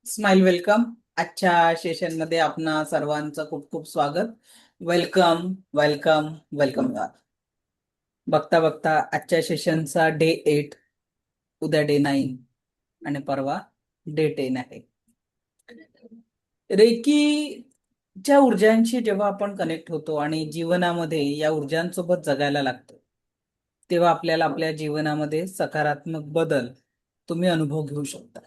Smile welcome. आजच्या सेशनमध्ये आपणा सर्वांचं खूप खूप स्वागत. Welcome welcome welcome. बघता बघता आजच्या सेशनचा डे 8, उद्या डे 9 आणि परवा डे 10 आहे. रेकीच्या ऊर्जांशी जेव्हा आपण कनेक्ट होतो आणि जीवनामध्ये या ऊर्जांसोबत जगायला लागतो, तेव्हा आपल्याला आपल्या जीवनामध्ये सकारात्मक बदल तुम्ही अनुभव घेऊ शकता.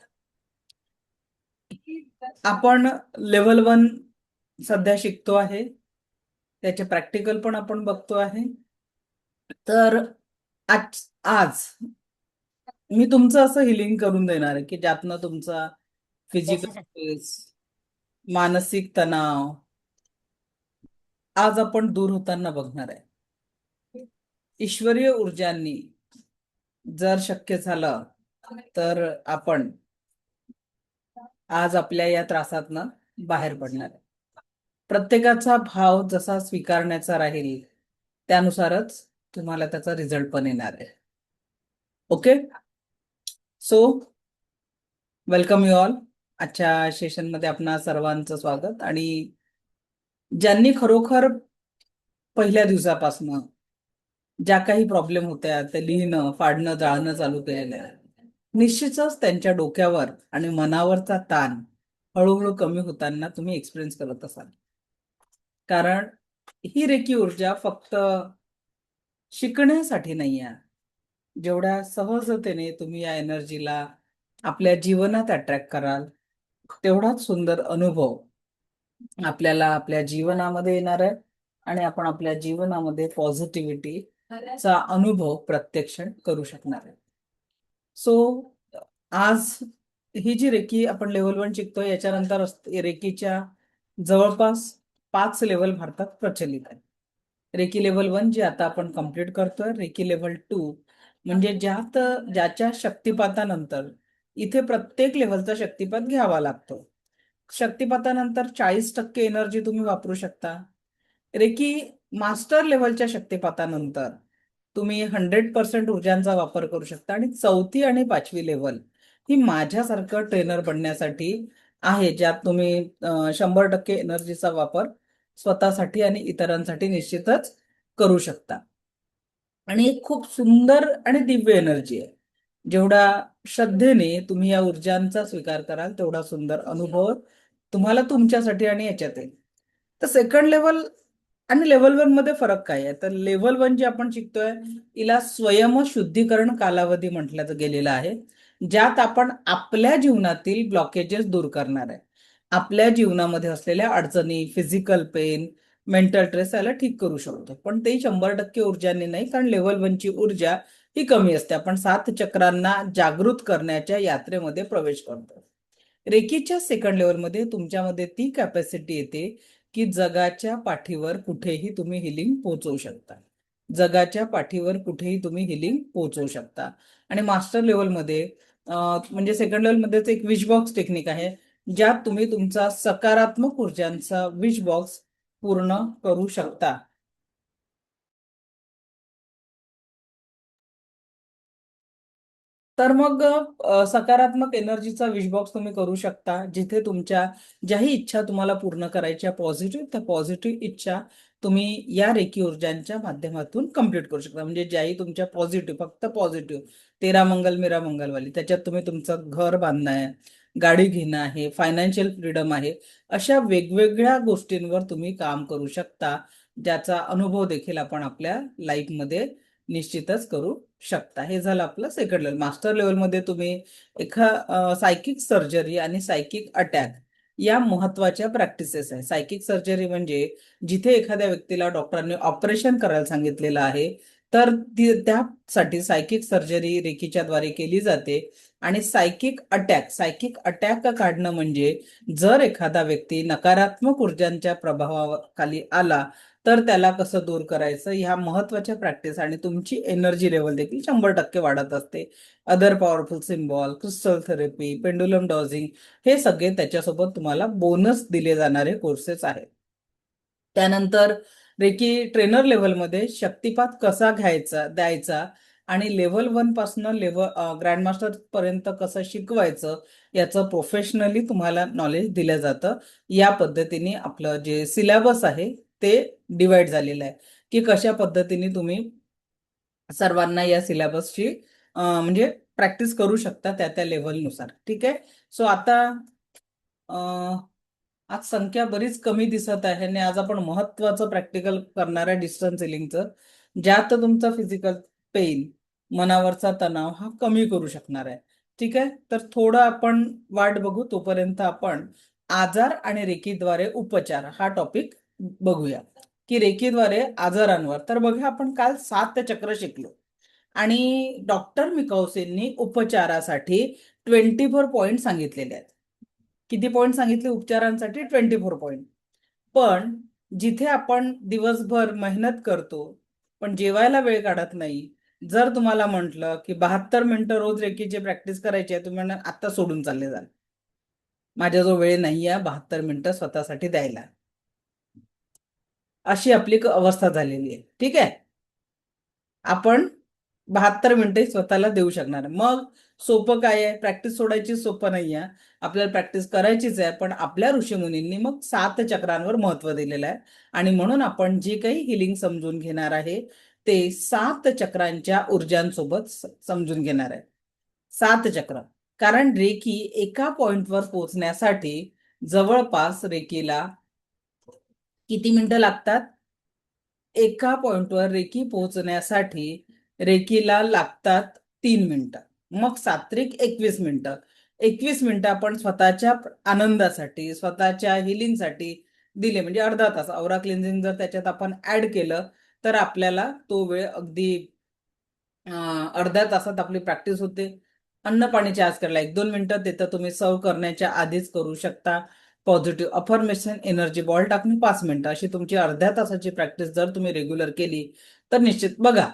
आपण लेवल 1 सध्या शिकतो आहे, त्याचे प्रॅक्टिकल पण आपण बघतो आहे. तर आज आज मी तुमचं असं हिलिंग करून देणार आहे की ज्यातनं तुमचा फिजिकल स्ट्रेस, मानसिक तणाव आज आपण दूर होताना बघणार आहे. ईश्वरीय ऊर्जांनी जर शक्य झालं तर आपण आज आपल्या या त्रासातनं बाहेर पडणार आहे. प्रत्येकाचा भाव जसा स्वीकारण्याचा राहील त्यानुसारच तुम्हाला त्याचा रिझल्ट पण येणार आहे. Okay, so welcome you all. आजच्या सेशनमध्ये आपणा सर्वांचं स्वागत. आणि ज्यांनी खरोखर पहिल्या दिवसापासून ज्या काही प्रॉब्लेम होत्या ते लिहिणं, फाडणं, जाळणं चालू केलेलं आहे, निश्चितच त्यांच्या डोक्यावर आणि मनावरचा ताण हळूहळू कमी होताना तुम्ही एक्सपिरियन्स करत असाल. कारण ही रेकी ऊर्जा फक्त शिकण्यासाठी नाही आहे. जेवढ्या सहजतेने तुम्ही या एनर्जीला आपल्या जीवनात अट्रॅक्ट कराल, तेवढाच सुंदर अनुभव आपल्याला आपल्या जीवनामध्ये येणार आहे आणि आपण आपल्या जीवनामध्ये पॉझिटिव्हिटीचा अनुभव प्रत्यक्ष करू शकणार आहे. सो आज ही जी रेकी आपण लेवल 1 शिकतोय, याच्यानंतर रेकीच्या जवळपास 5 लेवल भारतात प्रचलित आहे. रेकी लेवल 1 जी आता आपण कम्प्लीट करतोय, रेकी लेवल 2 म्हणजे ज्याच्या शक्तिपातानंतर इथे प्रत्येक लेवलचा शक्तिपात घ्यावा लागतो. शक्तिपातानंतर 40% एनर्जी तुम्ही वापरू शकता. रेकी मास्टर लेवलच्या शक्तिपातानंतर तुम्ही 100% ऊर्जांचा वापर करू शकता. आणि चौथी आणि 5वी लेवल ही माझ्यासारखं ट्रेनर बनण्यासाठी आहे, ज्यात तुम्ही 100% एनर्जीचा वापर स्वतःसाठी आणि इतरांसाठी निश्चितच करू शकता. आणि एक खूप सुंदर आणि दिव्य एनर्जी आहे. जेवढा श्रद्धेने तुम्ही या ऊर्जांचा स्वीकार कराल, तेवढा सुंदर अनुभव तुम्हाला तुमच्यासाठी आणि याच्यात येईल. तर सेकंड लेवल आणि लेवल 1 मध्ये फरक काय आहे? तर लेवल 1 जे आपण शिकतोय, हिला स्वयंशुद्धीकरण कालावधी म्हटलं गेलेलं आहे, ज्यात आपण आपल्या जीवनातील ब्लॉकेजेस दूर करणार आहे. आपल्या जीवनामध्ये असलेल्या अडचणी, फिजिकल पेन, मेंटल स्ट्रेस याला ठीक करू शकतो. पण ते 100% ऊर्जाने नाही, कारण लेवल 1 ची ऊर्जा ही कमी असते. आपण 7 चक्रांना जागृत करण्याच्या यात्रेमध्ये प्रवेश करतो. रेकीच्या सेकंड लेवलमध्ये तुमच्यामध्ये ती कॅपॅसिटी येते की जगाच्या पाठीवर कुठेही तुम्ही हिलिंग पोहोचवू शकता. जगाच्या पाठीवर कुठेही तुम्ही हिलिंग पोहोचवू शकता. आणि मास्टर लेवलमध्ये म्हणजे सेकंड लेवलमध्येच एक विश बॉक्स टेक्निक आहे, ज्यात तुम्ही तुमचा सकारात्मक ऊर्जांचा विश बॉक्स पूर्ण करू शकता. तर मग सकारात्मक एनर्जीचा विश बॉक्स तुम्ही करू शकता, जिथे तुमच्या ज्याही इच्छा तुम्हाला पूर्ण करायच्या पॉझिटिव्ह, त्या पॉझिटिव्ह इच्छा तुम्ही या रेकी ऊर्जांच्या माध्यमातून कम्प्लीट करू शकता. म्हणजे ज्याही तुमच्या पॉझिटिव्ह, फक्त पॉझिटिव्ह, तेरा मंगल मेरा मंगलवाली, त्याच्यात तुम्ही तुमचं घर बांधणं आहे, गाडी घेणं आहे, फायनान्शियल फ्रीडम आहे, अशा वेगवेगळ्या गोष्टींवर तुम्ही काम करू शकता, ज्याचा अनुभव देखील आपण आपल्या लाईफमध्ये निश्चितच करू शकता. हे झालं आपलं सेकंड लेवल. मास्टर लेवलमध्ये तुम्ही सायकिक सर्जरी आणि सायकिक अटॅक या महत्वाच्या प्रॅक्टिसेस आहे. सायकिक सर्जरी म्हणजे जिथे एखाद्या व्यक्तीला डॉक्टरांनी ऑपरेशन करायला सांगितलेलं आहे, तर त्यासाठी सायकिक सर्जरी रेकीच्या द्वारे केली जाते. आणि सायकिक अटॅक काढणं म्हणजे जर एखादा व्यक्ती नकारात्मक ऊर्जांच्या प्रभावाखाली आला, तर त्याला कसं दूर करायचं, ह्या महत्वाच्या प्रॅक्टिस. आणि तुमची एनर्जी लेवल देखील 100% वाढत असते. Other powerful symbol, crystal therapy, pendulum dodging, हे सगळे त्याच्यासोबत तुम्हाला बोनस दिले जाणारे कोर्सेस आहेत. त्यानंतर रेकी ट्रेनर लेवलमध्ये शक्तिपात कसा द्यायचा, आणि लेव्हल 1 पासून ग्रँडमास्टर पर्यंत कसं शिकवायचं याचं प्रोफेशनली तुम्हाला नॉलेज दिलं जातं. या पद्धतीने आपलं जे सिलेबस आहे ते डिवाइड झालेलं आहे, की कशा पद्धतीने तुम्ही सर्वांना या सिलेबसची म्हणजे प्रॅक्टिस करू शकता त्या त्या लेव्हलनुसार. ठीक आहे. सो आता अं, आज संख्या बरीच कमी दिसत आहे आणि आज आपण महत्वाचं प्रॅक्टिकल करणार आहे डिस्टन्स सिलिंगचं, ज्यात तुमचा फिजिकल पेन, मनावरचा तणाव हा कमी करू शकणार आहे. ठीक आहे. तर थोडं आपण वाट बघू, तोपर्यंत आपण आजार आणि रेकीद्वारे उपचार हा टॉपिक बघूया. की रेकीद्वारे आजारांवर, तर बघा आपण काल 7 चक्र शिकलो आणि डॉक्टर मिकाउसेंनी उपचारासाठी 24 पॉइंट सांगितलेले आहेत. किती पॉइंट सांगितले उपचारांसाठी? 24 पॉइंट. पण जिथे आपण दिवसभर मेहनत करतो पण जेवायला वेळ काढत नाही, जर तुम्हाला म्हटलं की 72 मिनिटं रोज रेकीची प्रॅक्टिस करायची आहे, तुम्ही म्हणा आता सोडून चालले जाल, माझ्याजवळ वेळ नाही आहे 72 मिनिटं स्वतःसाठी द्यायला, अशी आपली अवस्था झालेली आहे. ठीक आहे. आपण 72 मिनिटे स्वतःला देऊ शकणार. मग सोपं काय आहे? प्रॅक्टिस सोडायची सोपं नाही आहे, आपल्याला प्रॅक्टिस करायचीच आहे. पण आपल्या ऋषीमुनींनी मग 7 चक्रांवर महत्व दिलेलं आहे आणि म्हणून आपण जे काही हिलिंग समजून घेणार आहे ते 7 चक्रांच्या ऊर्जांसोबत समजून घेणार आहे. 7 चक्र. कारण रेकी एका पॉइंटवर पोहोचण्यासाठी जवळपास रेकीला किती मिनिटं लागतात? एका पॉइंटवर रेकी पोहोचण्यासाठी रेकीला लागतात 3 मिनिटं. मग सात्विक 21 मिनिटं. 21 मिनिटं आपण स्वतःच्या आनंदासाठी, स्वतःच्या हिलिंगसाठी दिले, म्हणजे अर्धा तास. औरा क्लिन्झिंग जर त्याच्यात आपण ऍड केलं तर आपल्याला तो वेळ अगदी अर्ध्या तासात आपली प्रॅक्टिस होते. अन्न पाणी चहा करायला 1-2 मिनिटं देतं, तुम्ही सर्व करण्याच्या आधीच करू शकता. पॉझिटिव्ह अफर्मेशन, एनर्जी बॉल टाकणे 5 मिनिटं, अशी तुमची अर्ध्या तासाची प्रॅक्टिस जर तुम्ही रेग्युलर केली तर निश्चित. बघा,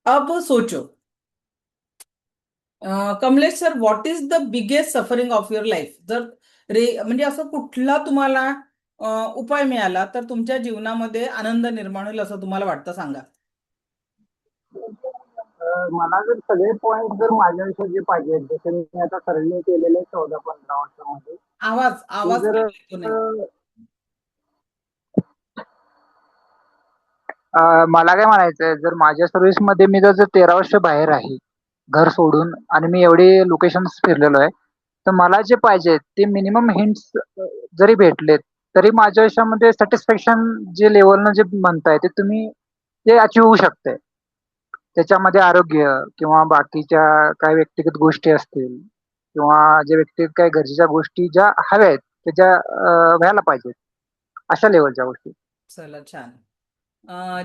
अब सोचो Kamlesh sir, what is the biggest suffering of your life? जर म्हणजे असं कुठला तुम्हाला उपाय मिळाला तर तुमच्या जीवनामध्ये आनंद निर्माण होईल असं तुम्हाला वाटतं, सांगा. मला जर सगळे पॉइंट जर माझ्या आयुष्यात जे पाहिजे, जसे मी आता करंटली केलेले 14-15 वर्षामध्ये, आवाज ते आवाज जर clear येतो नाही. मला काय म्हणायचंय, जर माझ्या सर्व्हिसमध्ये मी जर 13 वर्ष बाहेर आहे घर सोडून आणि मी एवढे लोकेशन फिरलेलो आहे, तर मला जे पाहिजे ते मिनिमम हिंट्स जरी भेटलेत तरी माझ्या आयुष्यामध्ये सॅटिस्फॅक्शन जे लेवलनं जे म्हणताय ते तुम्ही ते अचीव होऊ शकते. त्याच्यामध्ये आरोग्य किंवा बाकीच्या काही व्यक्तिगत गोष्टी असतील किंवा ज्या व्यक्तिगत काही गरजेच्या गोष्टी ज्या हव्या आहेत त्या व्हायला पाहिजेत, अशा लेवलच्या गोष्टी. चला, छान.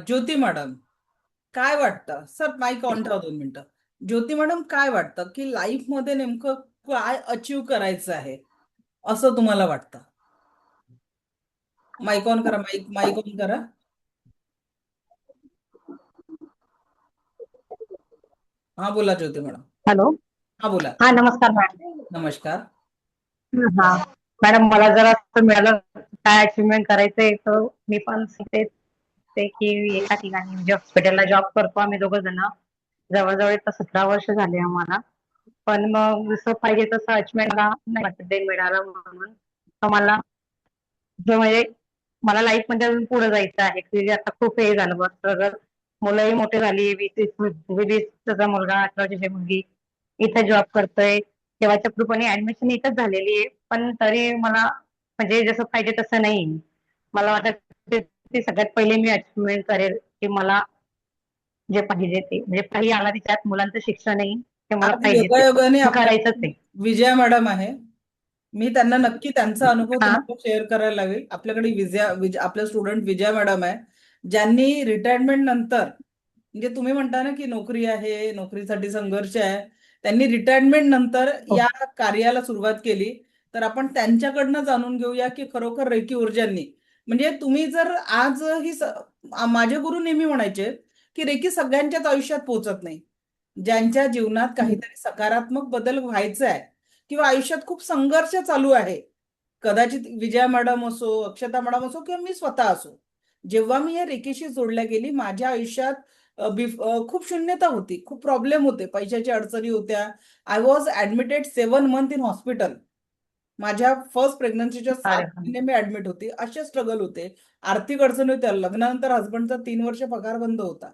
ज्योती मॅडम, काय वाटतं? सर माईक ऑन ठेवा 2 मिनिटं. ज्योती मॅडम, काय वाटतं की लाईफ मध्ये नेमकं काय अचीव करायचं आहे असं तुम्हाला वाटतं? माईक ऑन करा, माईक माईक ऑन करा. हा बोला ज्योती मॅडम. हॅलो. हा बोला. हा, नमस्कार मॅडम. नमस्कार. हा मॅडम, मला जर असं मिळालं काय अचिव्हमेंट करायचंय तर मी पण तेच ते की एका ठिकाणी म्हणजे हॉस्पिटलला जॉब करतो आम्ही दोघं जण. जवळजवळ आता 17 वर्ष झाले आम्हाला. पण मग जसं पाहिजे तसं अचिव्हमेंट मला नाही वाटत ते मिळालं म्हणून. तर मला जो म्हणजे मला लाईफ मध्ये अजून पुढे जायचं आहे की आता खूप हे झालं बस सगळं. मुलंही मोठे झाली, 20-20 मुलगा, 18 वर्षाची मुलगी इथे जॉब करतोय. तेव्हाच्या कृपेने ऍडमिशन इथंच झालेली आहे, पण तरी मला म्हणजे जसं पाहिजे तसं नाही. मला वाटत ते सगळ्यात पहिले मी अचिव्हमेंट करेल की मला जे पाहिजे ते म्हणजे काही आला त्याच्यात मुलांचं शिक्षणही ते मला आज पाहिजे योगायोगाने ते आपल्या करायचंच आहे. विजया मॅडम आहे. मी त्यांना नक्की त्यांचा अनुभव हा. तुम्हाला शेअर करायला लागेल. आपल्याकडे आपल्या स्टुडंट विजया मॅडम आहे, ज्यांनी रिटायरमेंट नंतर, म्हणजे तुम्ही म्हणता ना की नोकरी आहे, नोकरीसाठी संघर्ष आहे, त्यांनी रिटायरमेंट नंतर हो. या कार्याला सुरुवात केली. तर आपण त्यांच्याकडनं जाणून घेऊया की खरोखर रेकी ऊर्जांनी, म्हणजे तुम्ही जर आज माझे गुरु नेहमी म्हणायचे की रेकी सगळ्यांच्याच आयुष्यात पोहोचत नाही. ज्यांच्या जीवनात काहीतरी सकारात्मक बदल व्हायचा आहे किंवा आयुष्यात खूप संघर्ष चालू आहे, कदाचित विजया मॅडम असो, अक्षता मॅडम असो किंवा मी स्वतः असो, जेव्हा मी या रेकीशी जोडल्या गेली, माझ्या आयुष्यात खूप शून्यता होती, खूप प्रॉब्लेम होते, पैशाची अडचणी होत्या. I was admitted 7 month in hospital. माझ्या फर्स्ट प्रेग्नन्सीच्या अरे 7 महिने मी ऍडमिट होती. असे स्ट्रगल होते, आर्थिक अडचणी होत्या. लग्नानंतर हस्बंडचा 3 वर्ष पगार बंद होता.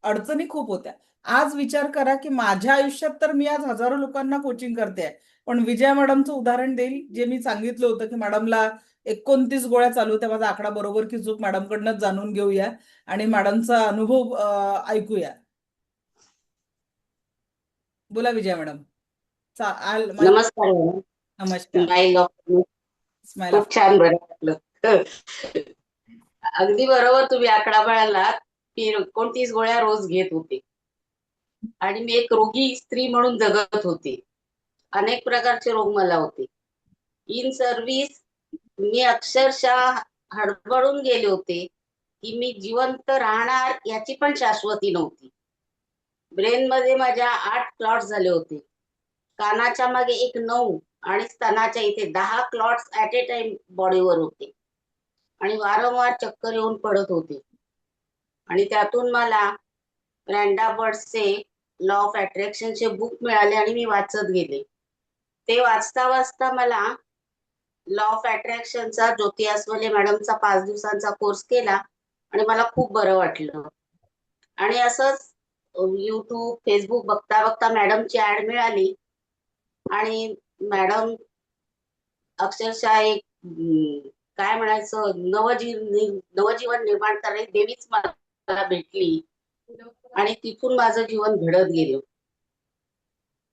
अडचणी खूप होत्या. आज विचार करा की माझ्या आयुष्यात तर मी आज हजारो लोकांना कोचिंग करते आहे. पण विजया मॅडमचं उदाहरण देईल, जे मी सांगितलं होतं की मॅडमला 29 गोळ्या चालू होत्या. माझा आकडा बरोबर की चूक मॅडमकडनंच जाणून घेऊया आणि मॅडमचा अनुभव ऐकूया. बोला विजया मॅडम. माईक. नमस्कार मॅडम. नमस्कार. नाही डॉक्टर, स्माइल खूप छान बरं वाटलं. अगदी बरोबर तुम्ही आकडा म्हणालात की 29 गोळ्या रोज घेत होते आणि मी एक रोगी स्त्री म्हणून जगत होते. अनेक प्रकारचे रोग मला होते. इन सर्व्हिस मी अक्षरशः हडबडून गेले होते की मी जिवंत राहणार याची पण शाश्वती नव्हती. ब्रेन मध्ये माझ्या 8 क्लॉट झाले होते. कानाच्या मागे एक 9 आणि स्तनाच्या इथे 10 क्लॉट्स ऍट ए टाइम बॉडीवर होते आणि वारंवार चक्कर येऊन पडत होते. आणि त्यातून मला रँडा बर्ड्सचे लॉ ऑफ अट्रॅक्शनचे बुक मिळाले आणि मी वाचत गेले. ते वाचता वाचता मला लॉ ऑफ अट्रॅक्शनचा ज्योती अस्वले मॅडमचा 5 दिवसांचा कोर्स केला आणि मला खूप बरं वाटलं. आणि असंच युट्यूब फेसबुक बघता बघता मॅडमची ऍड मिळाली आणि मॅडम अक्षरशः एक काय म्हणायचं नवजीवन निर्माण करणारी देवीच मला भेटली आणि तिथून माझं जीवन घडत गेलं.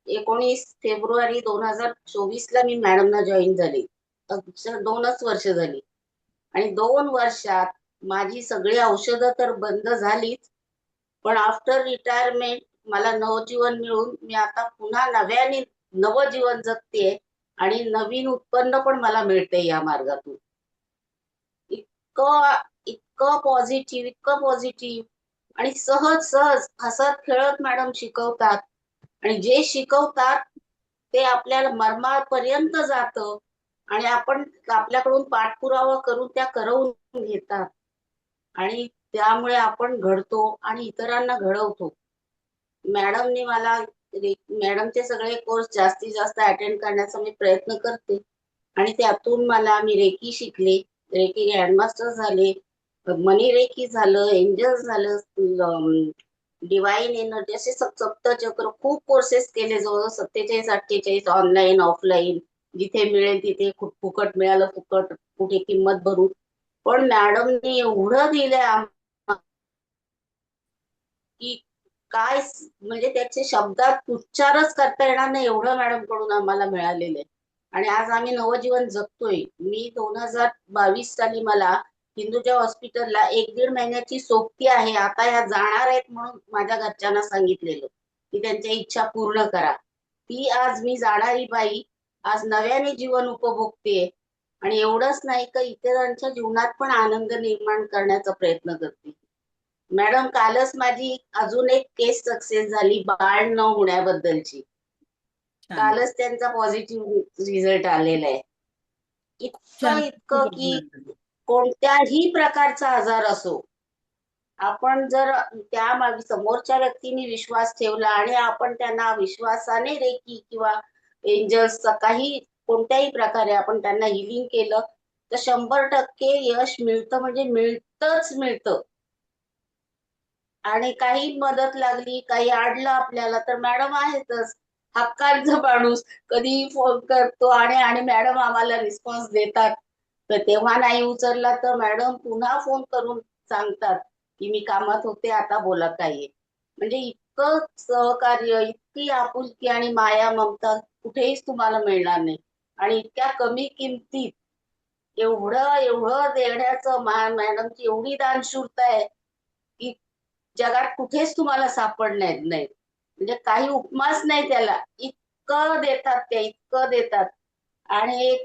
19 फेब्रुवारी 2024 ला मी मॅडमना जॉईन झाले. अक्षर 2च वर्ष झाली आणि 2 वर्षात माझी सगळी औषधं तर बंद झालीच, पण आफ्टर रिटायरमेंट मला नवजीवन मिळून मी आता पुन्हा नव्याने नवजीवन जगतेय आणि नवीन उत्पन्न पण मला मिळते या मार्गातून. इतकं इतकं पॉझिटिव्ह, इतकं पॉझिटिव्ह आणि सहज सहज हसत खेळत मॅडम शिकवतात आणि जे शिकवतात ते आपल्याला मर्मापर्यंत जातं आणि आपण आपल्याकडून पाठपुरावा करून त्या करवून घेतात आणि त्यामुळे आपण घडतो आणि इतरांना घडवतो. मॅडमने मला मॅडमचे सगळे कोर्स जास्तीत जास्त अटेंड करण्याचा मी प्रयत्न करते आणि त्यातून मी रेकी शिकले, रेकी ग्रँडमास्टर झाले, मनी रेकी झालं, एंजल झालं, डिवाइन एनर्जी असे सप्तचक्र खूप कोर्सेस केले. जवळ 47-48 ऑनलाईन ऑफलाईन, जिथे मिळेल तिथे फुकट मिळालं फुकट, कुठे किंमत भरून. पण मॅडमने एवढं दिलंय की काय म्हणजे त्याचे शब्दात उच्चारच करता येणार नाही एवढं मॅडम कडून आम्हाला मिळालेलं आहे आणि आज आम्ही नवजीवन जगतोय. मी 2022 साली मला हिंदुजा हॉस्पिटलला 1-1.5 महिन्याची सोबती आहे. आता ह्या जाणार आहेत म्हणून माझ्या घरच्यांना सांगितलेलं की त्यांच्या इच्छा पूर्ण करा. ती आज मी जाणारी बाई आज नव्याने जीवन उपभोगते आणि एवढंच नाही का इतरांच्या जीवनात पण आनंद निर्माण करण्याचा प्रयत्न करते. मॅडम कालच माझी अजून एक केस सक्सेस झाली बाळ न होण्याबद्दलची. छान. कालच त्यांचा पॉझिटिव्ह रिझल्ट आलेला आहे. इतकं छान. इतकं खूप की अभिनंदन. कोणत्याही प्रकारचा आजार असो, आपण जर त्या समोरच्या व्यक्तीने विश्वास ठेवला आणि आपण त्यांना विश्वासाने रेकी किंवा एंजल्सचा काही कोणत्याही प्रकारे आपण त्यांना हिलिंग केलं तर 100% यश मिळतं म्हणजे मिळतं. आणि काही मदत लागली, काही अडलं आपल्याला तर मॅडम आहेतच. हक्काचा माणूस कधीही फोन करतो आणि मॅडम आम्हाला रिस्पॉन्स देतात. तर तेव्हा नाही उचलला तर मॅडम पुन्हा फोन करून सांगतात की मी कामात होते, आता बोला काय आहे. म्हणजे इतकं सहकार्य, इतकी आपुलकी आणि माया ममता कुठेच तुम्हाला मिळणार नाही आणि इतक्या कमी किमतीत एवढं एवढं देण्याचं मॅडमची एवढी दानशूरता आहे की जगात कुठेच तुम्हाला सापडणार नाही. म्हणजे काही उपमाच नाही त्याला. इतकं देतात ते, इतकं देतात. आणि एक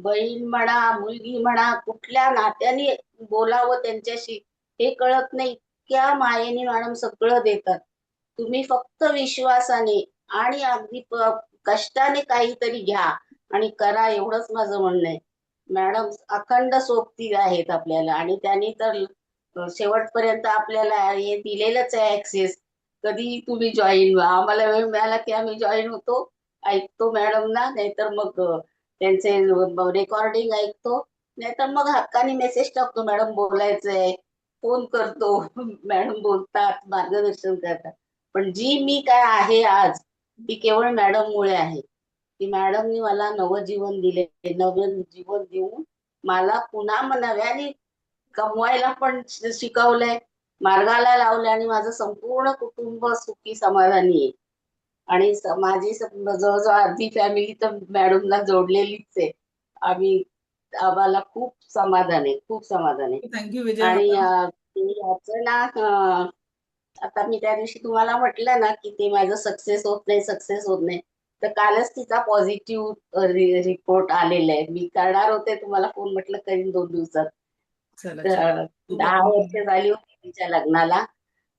बहीण म्हणा, मुलगी म्हणा, कुठल्या नात्याने बोलावं त्यांच्याशी हे कळत नाही. इतक्या मायेने मॅडम सगळं देतात. तुम्ही फक्त विश्वासाने आणि अगदी कष्टाने काहीतरी घ्या आणि करा एवढंच माझं म्हणणं आहे. मॅडम अखंड सोबती आहेत आपल्याला आणि त्यांनी तर शेवटपर्यंत आपल्याला हे दिलेलंच आहे ऍक्सेस. कधी तुम्ही जॉईन व्हा, आम्हाला वेळ मिळाला की आम्ही जॉईन होतो, ऐकतो मॅडमना, नाहीतर मग त्यांचे रेकॉर्डिंग ऐकतो, नाहीतर मग हक्काने मेसेज टाकतो, मॅडम बोलायचंय, फोन करतो. मॅडम बोलतात, मार्गदर्शन करतात. पण जी मी काय आहे आज, ती केवळ मॅडममुळे आहे. की मॅडमनी मला नवजीवन दिले, नवीन जीवन देऊन मला पुन्हा नव्याने कमवायला पण शिकवलंय, मार्गाला लावलंय, आणि माझं संपूर्ण कुटुंब सुखी समाधानी आहे. आणि माझी जवळजवळ अर्धी फॅमिली तर मॅडमला जोडलेलीच आहे. आम्ही आम्हाला खूप समाधान आहे, खूप समाधान आहे. थँक्यू विजय आणि मॅडम. याचं ना आता मी त्या दिवशी तुम्हाला म्हटलं ना की ते माझं सक्सेस होत नाही, सक्सेस होत नाही, तर कालच तिचा पॉझिटिव्ह रिपोर्ट आलेला आहे. मी करणार होते तुम्हाला फोन, म्हटलं करीन 2 दिवसात. चला छान. तर खूप 10 वर्ष झाली होती तिच्या लग्नाला,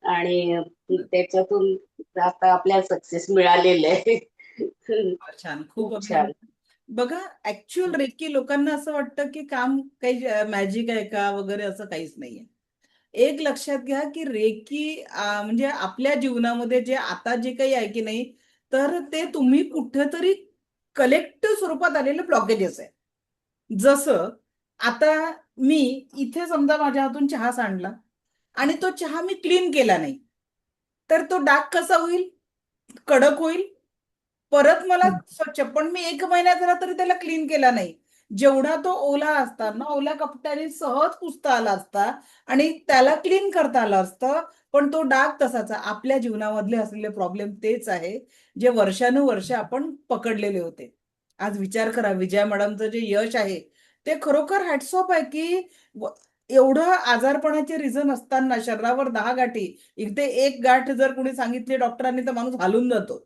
आणि त्याच्यातून आता आपल्याला सक्सेस मिळालेलं आहे. छान, खूप खूप छान. बघा, ऍक्च्युअल रेकी लोकांना असं वाटतं की काम काही मॅजिक आहे का वगैरे, असं काहीच नाहीये. एक लक्षात घ्या की रेकी म्हणजे आपल्या जीवनामध्ये जे आता जे काही आहे की नाही, तर ते तुम्ही कुठेतरी कलेक्टिव्ह स्वरूपात आलेले ब्लॉकेजेस आहे. जसं आता मी इथे समजा माझ्या हातून चहा सांडला आणि तो चहा मी क्लीन केला नाही, तर तो डाग कसा होईल? कडक होईल. परत मला स्वच्छ, पण मी 1 महिना झाला तरी त्याला क्लीन केला नाही. जेवढा तो ओला असता ना, ओल्या कपड्याने सहज पुसता आला असता आणि त्याला क्लीन करता आलं असतं, पण तो डाग तसाच आहे. आपल्या जीवनामधले असलेले प्रॉब्लेम तेच आहे, जे वर्षानुवर्ष आपण पकडलेले होते. आज विचार करा, विजया मॅडमचं जे यश आहे, ते खरोखर हॅट्स ऑफ आहे की व- एवढं आजारपणाचे रिझन असताना शरीरावर 10 गाठी, इथे एक गाठ जर कोणी सांगितली डॉक्टरांनी तर माणूस हालून जातो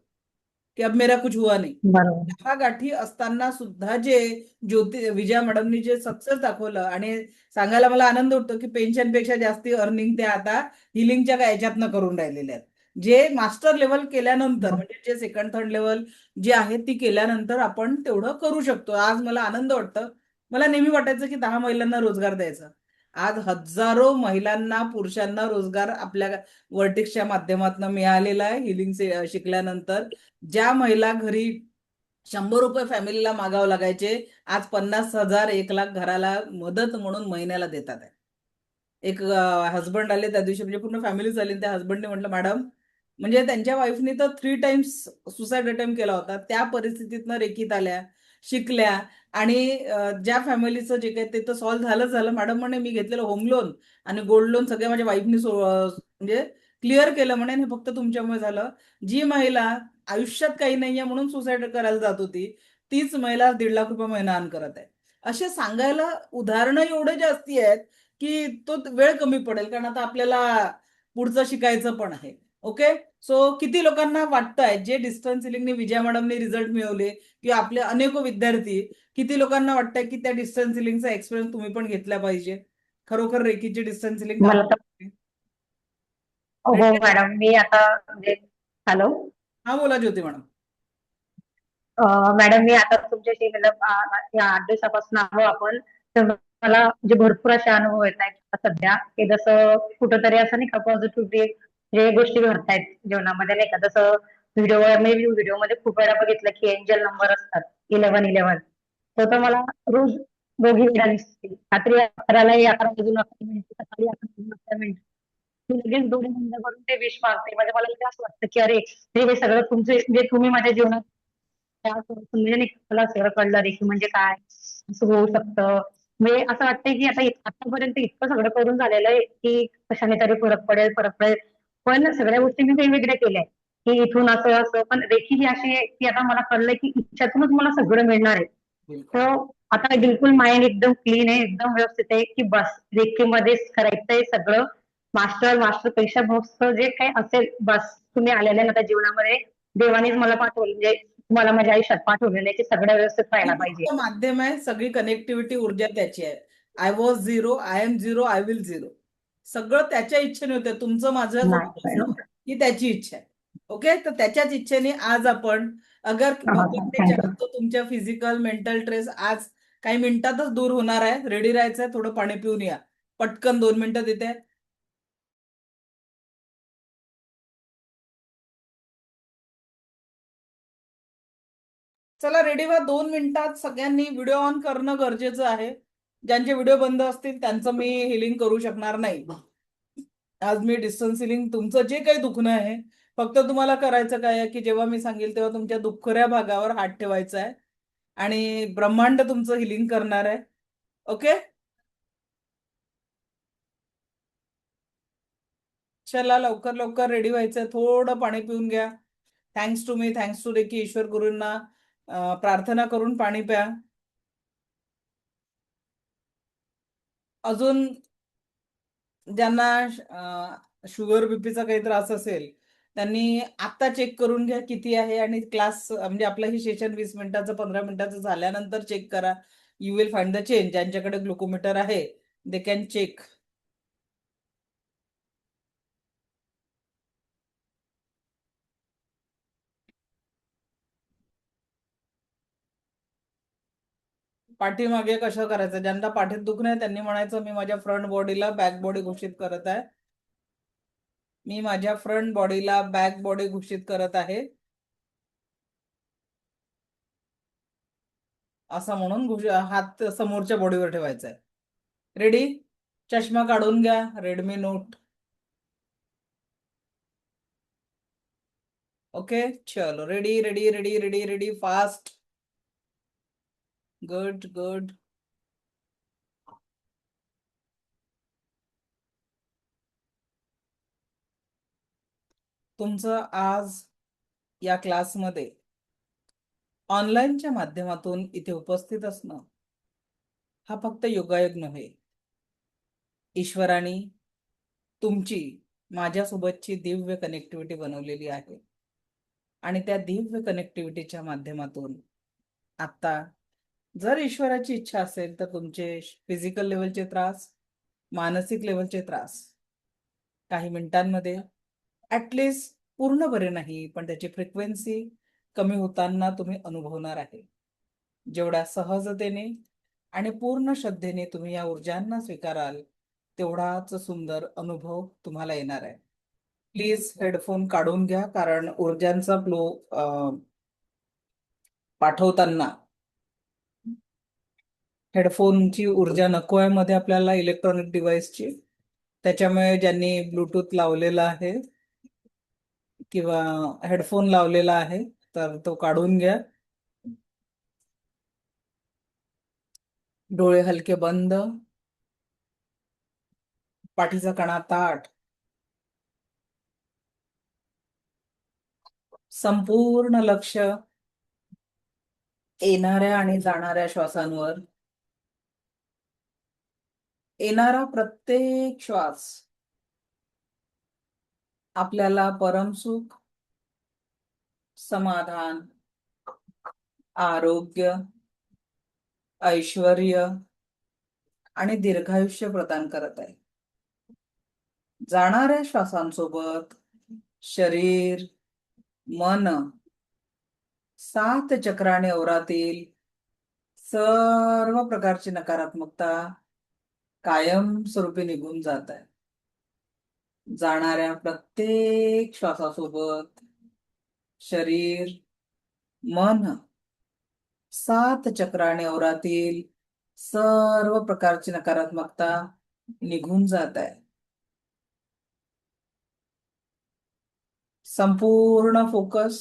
की अब मेरा कुछ हुआ नहीं. बरोबर. 10 गाठी असताना सुद्धा जे विजया मॅडमनी जे सक्सेस दाखवलं, आणि सांगायला मला आनंद होतो की पेन्शनपेक्षा जास्ती अर्निंग त्या आता हिलिंगच्या काय याच्यातनं करून राहिलेल्या आहेत. जे मास्टर लेवल केल्यानंतर, म्हणजे जे सेकंड थर्ड लेवल जे आहे ती केल्यानंतर आपण तेवढं करू शकतो. आज मला आनंद वाटतं. मला नेहमी वाटायचं की 10 महिलांना रोजगार द्यायचा. आज हजारो महिलांना, पुरुषांना रोजगार आपल्या वर्टिक्सच्या माध्यमातून मिळालेला आहे. हिलिंग शिकल्यानंतर ज्या महिला घरी 100 रुपये फॅमिलीला मागावं लागायचे, आज 50,000, 1 लाख घराला मदत म्हणून महिन्याला देतात आहे. एक हस्बंड आले त्या दिवशी, म्हणजे पूर्ण फॅमिलीच आली. त्या हस्बंडने म्हटलं, मॅडम, म्हणजे त्यांच्या वाईफनी तर 3 टाइम्स सुसाईड अटेम्प्ट केला होता, त्या परिस्थितीतनं रेकीत आल्या, शिकल्या, आणि ज्या फॅमिलीचं जे काही ते तर सॉल्व्ह झालं मॅडम म्हणे, मी घेतलेलं होम लोन आणि गोल्ड लोन सगळे माझ्या वाईफनी म्हणजे क्लिअर केलं म्हणे, आणि हे फक्त तुमच्यामुळे झालं. जी महिला आयुष्यात काही नाहीये म्हणून सुसाईड करायला जात होती, तीच महिला 1.5 लाख रुपये महिना अर्न करत आहे. असे सांगायला उदाहरणं एवढे जास्ती आहेत की तो वेळ कमी पडेल, कारण आता आपल्याला पुढचं शिकायचं पण आहे. ओके. सो किती लोकांना वाटतंय, जे डिस्टन्स सिलिंगने विजया मॅडमने रिझल्ट मिळवले किंवा आपले अनेक विद्यार्थी, किती लोकांना वाटतंय की त्या डिस्टन्स सिलिंगचा एक्सपिरियन्स तुम्ही पण घेतला पाहिजे? खरोखर रेकीची डिस्टन्स सिलिंग काम मला तर करते. हो भेटले का? मॅडम, मी आता म्हणजे हॅलो. हा, बोला ज्योती मॅडम. मॅडम, मी आता तुमच्याशी मतलब या 8 दिवसापासून आलो आपण, तर मला म्हणजे भरपूर असे अनुभव येत आहेत सध्या, की जसं कुठंतरी असं नाही का पॉझिटिव्ह जे गोष्टी घडतायत जीवनामध्ये, नाही का, जसं व्हिडिओ मध्ये खूप वेळा बघितलं की एंजल नंबर असतात 1111. तो तर मला रोज दोघी वेळा दिसते, रात्री 11लाही, 11 वाजून 11 मिनिट, सकाळी 11 वाजून 11 मिनिट. मी लगेच डोळे बंद करून ते विश मागते. म्हणजे मला लगेच असं वाटतं की अरे, हे सगळं तुमचे, म्हणजे तुम्ही माझ्या जीवनात म्हणजे नाही का, मला सगळं कळलं रे की म्हणजे काय असं होऊ शकतं. म्हणजे असं वाटतंय की आता आतापर्यंत इतकं सगळं करून झालेलं आहे की कशाने तरी फरक पडेल. पण सगळ्या गोष्टी मी वेगवेगळ्या केल्या की इथून असं असं, पण रेखी ही अशी आहे की आता मला कळलंय की इच्छातूनच मला सगळं मिळणार आहे. बिलकुल. तर आता बिलकुल माइंड एकदम क्लीन आहे, एकदम व्यवस्थित आहे की बस रेखीमध्येच करायचंय सगळं. मास्टर पेक्षा मोठं जे काही असेल, बस तुम्ही आलेल्या ना त्या जीवनामध्ये, देवानेच मला पाठवलं, म्हणजे तुम्हाला माझ्या आयुष्यात पाठवलेलं आहे की सगळं व्यवस्थित मी राहायला पाहिजे. फक्त माध्यम आहे, सगळी कनेक्टिव्हिटी ऊर्जा त्याची आहे. I was zero, I am zero, I will zero. सगळं त्याच्या इच्छेने होतं. तुमचं माझं सोबत नाही असणं ही त्याची इच्छा आहे. ओके. तर त्याच्याच इच्छेने आज आपण, अगर भगवान ने थँक्यू. चाहा तो तुमच्या फिजिकल मेंटल स्ट्रेस आज काही मिनिटातच दूर होणार आहे. रेडी राहायचंय, थोडं पाणी पिऊन या. पटकन 2 मिनिटं देते. चला रेडी व्हा. 2 मिनिटात सगळ्यांनी व्हिडिओ ऑन करणं गरजेचं आहे. ज्यांचे व्हिडिओ बंद असतील त्यांचं मी हिलिंग करू शकणार नाही. आज मी डिस्टन्स हिलिंग, तुमचं जे काही दुखणं आहे, फक्त तुम्हाला करायचं काय आहे की जेव्हा मी सांगेल तेव्हा तुमच्या दुखऱ्या भागावर हात ठेवायचा आहे आणि ब्रह्मांड तुमचं हिलिंग करणार आहे. ओके, चला लवकर लवकर रेडी व्हायचंय. थोडं पाणी पिऊन घ्या. Thanks to me, thanks to reiki ईश्वर गुरूंना प्रार्थना करून पाणी प्या. अजून ज्यांना शुगर बीपीचा काही त्रास असेल त्यांनी आता चेक करून घ्या किती आहे, आणि क्लास म्हणजे आपलं हे सेशन 20 मिनिटाचं 15 मिनिटाचं झाल्यानंतर चेक करा. You will find the change. ज्यांच्याकडे ग्लुकोमीटर आहे दे कॅन चेक. पाठीमागे कसं करायचं, ज्यांना पाठीत दुखणं आहे त्यांनी म्हणायचं मी माझ्या फ्रंट बॉडीला बॅक बॉडी घोषित करत आहे. मी माझ्या फ्रंट बॉडीला बॅक बॉडी घोषित करत आहे असं म्हणून हात समोरच्या बॉडीवर ठेवायचा आहे. रेडी? चष्मा काढून घ्या. Redmi note. ओके, चलो ready ready ready ready ready. Fast. Good good. तुमचं आज या क्लासमध्ये ऑनलाईनच्या माध्यमातून इथे उपस्थित असणं हा फक्त योगायोग नव्हे. ईश्वराने तुमची माझ्यासोबतची दिव्य कनेक्टिव्हिटी बनवलेली आहे आणि त्या दिव्य कनेक्टिव्हिटीच्या माध्यमातून आता जर ईश्वराची इच्छा असेल तर तुमचे फिजिकल लेवलचे त्रास, मानसिक लेवलचे त्रास काही मिनिटांमध्ये ऍटलिस्ट पूर्ण बरे नाही पण त्याची फ्रिक्वेन्सी कमी होताना तुम्ही अनुभवणार आहे. जेवढ्या सहजतेने आणि पूर्ण श्रद्धेने तुम्ही या ऊर्जांना स्वीकाराल तेवढाच सुंदर अनुभव तुम्हाला येणार आहे. प्लीज हेडफोन काढून घ्या, कारण ऊर्जांचा फ्लो पाठवताना हेडफोनची ऊर्जा नको आहे मध्ये आपल्याला इलेक्ट्रॉनिक डिव्हाइसची. त्याच्यामुळे ज्यांनी ब्लूटूथ लावलेला आहे किंवा हेडफोन लावलेला आहे तर तो काढून घ्या. डोळे हलके बंद, पाठीचा कणा ताठ, संपूर्ण लक्ष येणाऱ्या आणि जाणाऱ्या श्वासांवर. येणारा प्रत्येक श्वास आपल्याला परमसुख, समाधान, आरोग्य, ऐश्वर्य आणि दीर्घायुष्य प्रदान करत आहे. जाणाऱ्या श्वासांसोबत शरीर, मन, 7 चक्राने अवरातील सर्व प्रकारची नकारात्मकता कायमस्वरूपी निघून जात आहे. जाणाऱ्या प्रत्येक श्वासासोबत शरीर, मन, 7 चक्राने अवरातील सर्व प्रकारची नकारात्मकता निघून जात आहे. संपूर्ण फोकस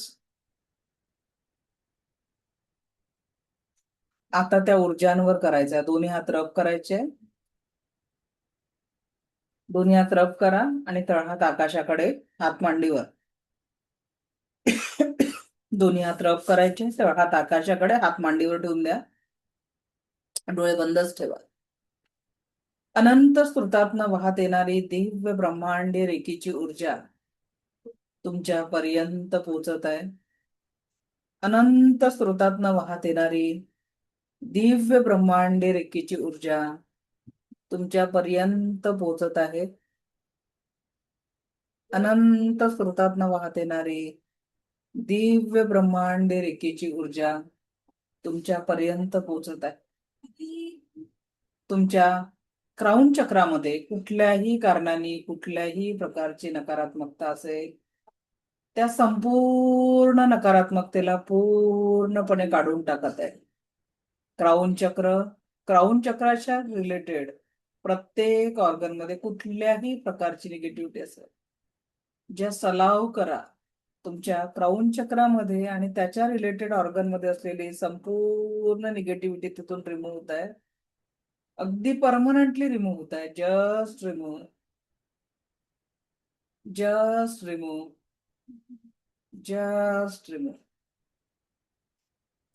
आता त्या ऊर्जांवर करायचा. दोन्ही हात रब करायचे. दोन्ही हात रब करा आणि तळहात आकाशाकडे, हात मांडीवर. दोन्ही हात रब करायचे, तळहात आकाशाकडे, हात मांडीवर ठेवून द्या. डोळे बंदच ठेवा. अनंत स्रोतातनं वाहत येणारी दिव्य ब्रह्मांडीय रेकीची ऊर्जा तुमच्या पर्यंत पोहोचत आहे. अनंत स्रोतातनं वाहत येणारी दिव्य ब्रह्मांडीय रेकीची ऊर्जा तुमच्या पर्यंत पोहोचत आहे. अनंत स्रोतातनं वाहत येणारी दिव्य ब्रह्मांडीय रेकीची ऊर्जा तुमच्या पर्यंत पोहोचत आहे. तुमच्या क्राउन चक्रामध्ये कुठल्याही कारणाने कुठल्याही प्रकारची नकारात्मकता असेल त्या संपूर्ण नकारात्मकतेला पूर्णपणे काढून टाकत आहे. क्राऊन चक्र, क्राऊन चक्राच्या रिलेटेड प्रत्येक ऑर्गन मध्ये कुठल्याही प्रकारची निगेटिव्हिटी असेल, ज्या सलाव करा तुमच्या क्राऊन चक्रामध्ये आणि त्याच्या रिलेटेड ऑर्गन मध्ये असलेली संपूर्ण निगेटिव्हिटी तिथून रिमूव्ह होत आहे. अगदी परमनंटली रिमूव्ह होत आहे. Just remove, just remove, just remove.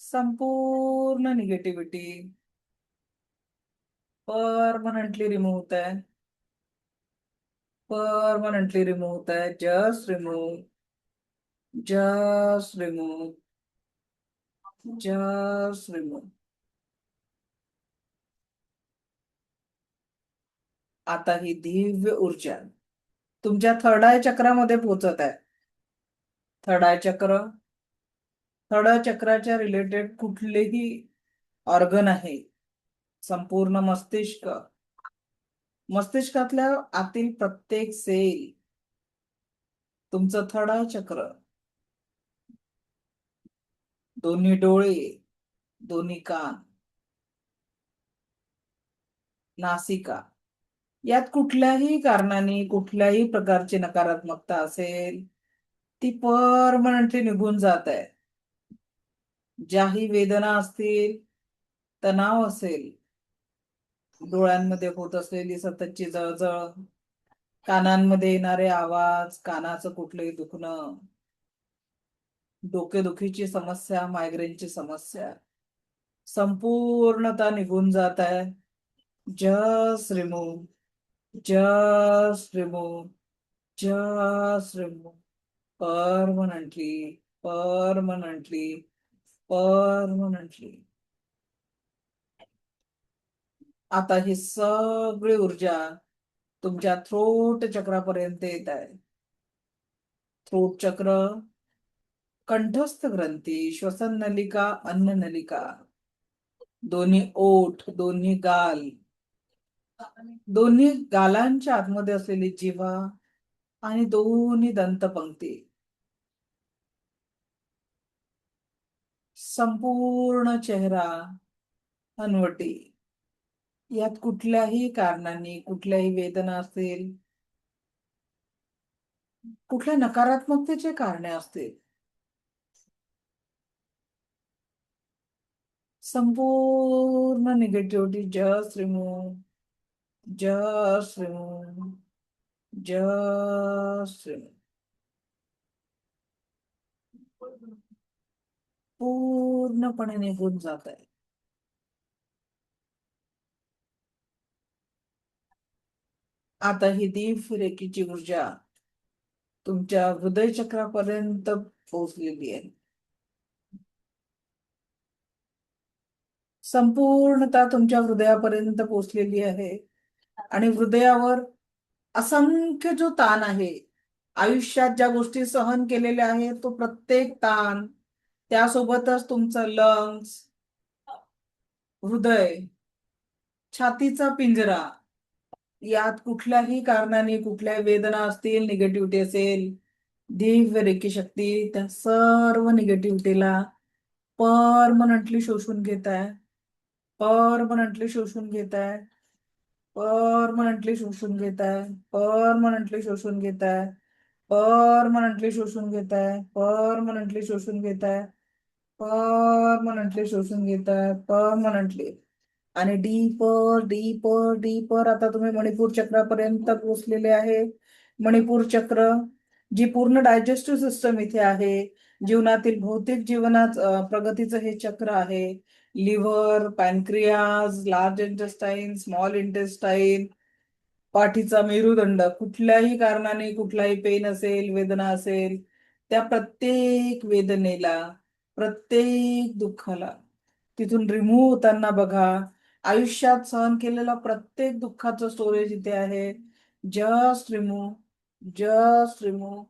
संपूर्ण निगेटिव्हिटी परमनंटली रिमूव्ह होत आहे. परमनंटली रिमूव्ह होत आहे. Just remove, just remove, just remove. आता ही दिव्य ऊर्जा तुमच्या थर्ड आय चक्रामध्ये पोहोचत आहे. थर्ड आय चक्र, थर्ड आय चक्राच्या रिलेटेड कुठलेही ऑर्गन आहे, संपूर्ण मस्तिष्क, मस्तिष्कातल्या आतील प्रत्येक सेल तुमचं थर्ड आय चक्र, दोन्ही डोळे, दोन्ही कान, नासिका, यात कुठल्याही कारणाने कुठल्याही प्रकारची नकारात्मकता असेल ती परमनंटली निघून जात आहे. ज्याही वेदना असतील, तणाव असेल, डोळ्यांमध्ये होत असलेली सततची जळजळ, कानांमध्ये येणारे आवाज, कानाचं कुठलंही दुखणं, डोकेदुखीची समस्या, मायग्रेनची समस्या संपूर्णतः निघून जात आहे. Just remove, just remove, just remove. Permanently, permanently, permanently. आता ही सगळी ऊर्जा तुमच्या थ्रोट चक्रापर्यंत येत आहे. थ्रोट चक्र, कंठस्थ ग्रंथी, श्वसन नलिका, अन्न नलिका, दोन्ही ओठ, दोन्ही गाल, दोन्ही गालांच्या आतमध्ये असलेली जिव्हा आणि दोन्ही दंतपंक्ती, संपूर्ण चेहरा, हनवटी, यात कुठल्याही कारणाने कुठल्याही वेदना असेल, कुठल्या नकारात्मकतेचे कारणे असतील, संपूर्ण negativity just remove, just remove, just remove. पूर्णपणे निघून जात आहे. आता ही दिव्य रेखीची ऊर्जा तुमच्या हृदय चक्रापर्यंत पोहोचलेली आहे. संपूर्णतः तुमच्या हृदयापर्यंत पोहोचलेली आहे आणि हृदयावर असंख्य जो ताण आहे, आयुष्यात ज्या गोष्टी सहन केलेल्या आहेत, तो प्रत्येक ताण, त्यासोबतच तुमचं लंग्स, हृदय, छातीचा पिंजरा, यात कुठल्याही कारणाने कुठल्या वेदना असतील, निगेटिव्हिटी असेल, दिव्य रेखी शक्ती त्या सर्व निगेटिव्हिटीला परमनंटली शोषून घेत आहे, परमनंटली शोषून घेत आहे, परमनंटली शोषून घेत आहे, परमनंटली शोषून घेत आहे, परमनंटली शोषून घेत आहे, परमनंटली शोषून घेत आहे, परमनंटली शोषून घेत आहे, परमनंटली. आणि डीपर डीपर डीपर आता तुम्ही मणिपूर चक्रापर्यंत पोहोचलेले आहे. मणिपूर चक्र, जी पूर्ण डायजेस्टिव्ह सिस्टम इथे आहे, जीवनातील भौतिक जीवनात प्रगतीचं हे चक्र आहे. Liver, pancreas, large intestine, small intestine, पाठीचा मेरुदंड, कुठल्याही कारणाने कुठलाही पेन असेल, वेदना असेल, त्या प्रत्येक वेदनेला, प्रत्येक दुःखाला तिथून रिमूव्ह होताना बघा. आयुष्यात सहन केलेला प्रत्येक दुःखाचं स्टोरेज इथे आहे. Just remove, just remove,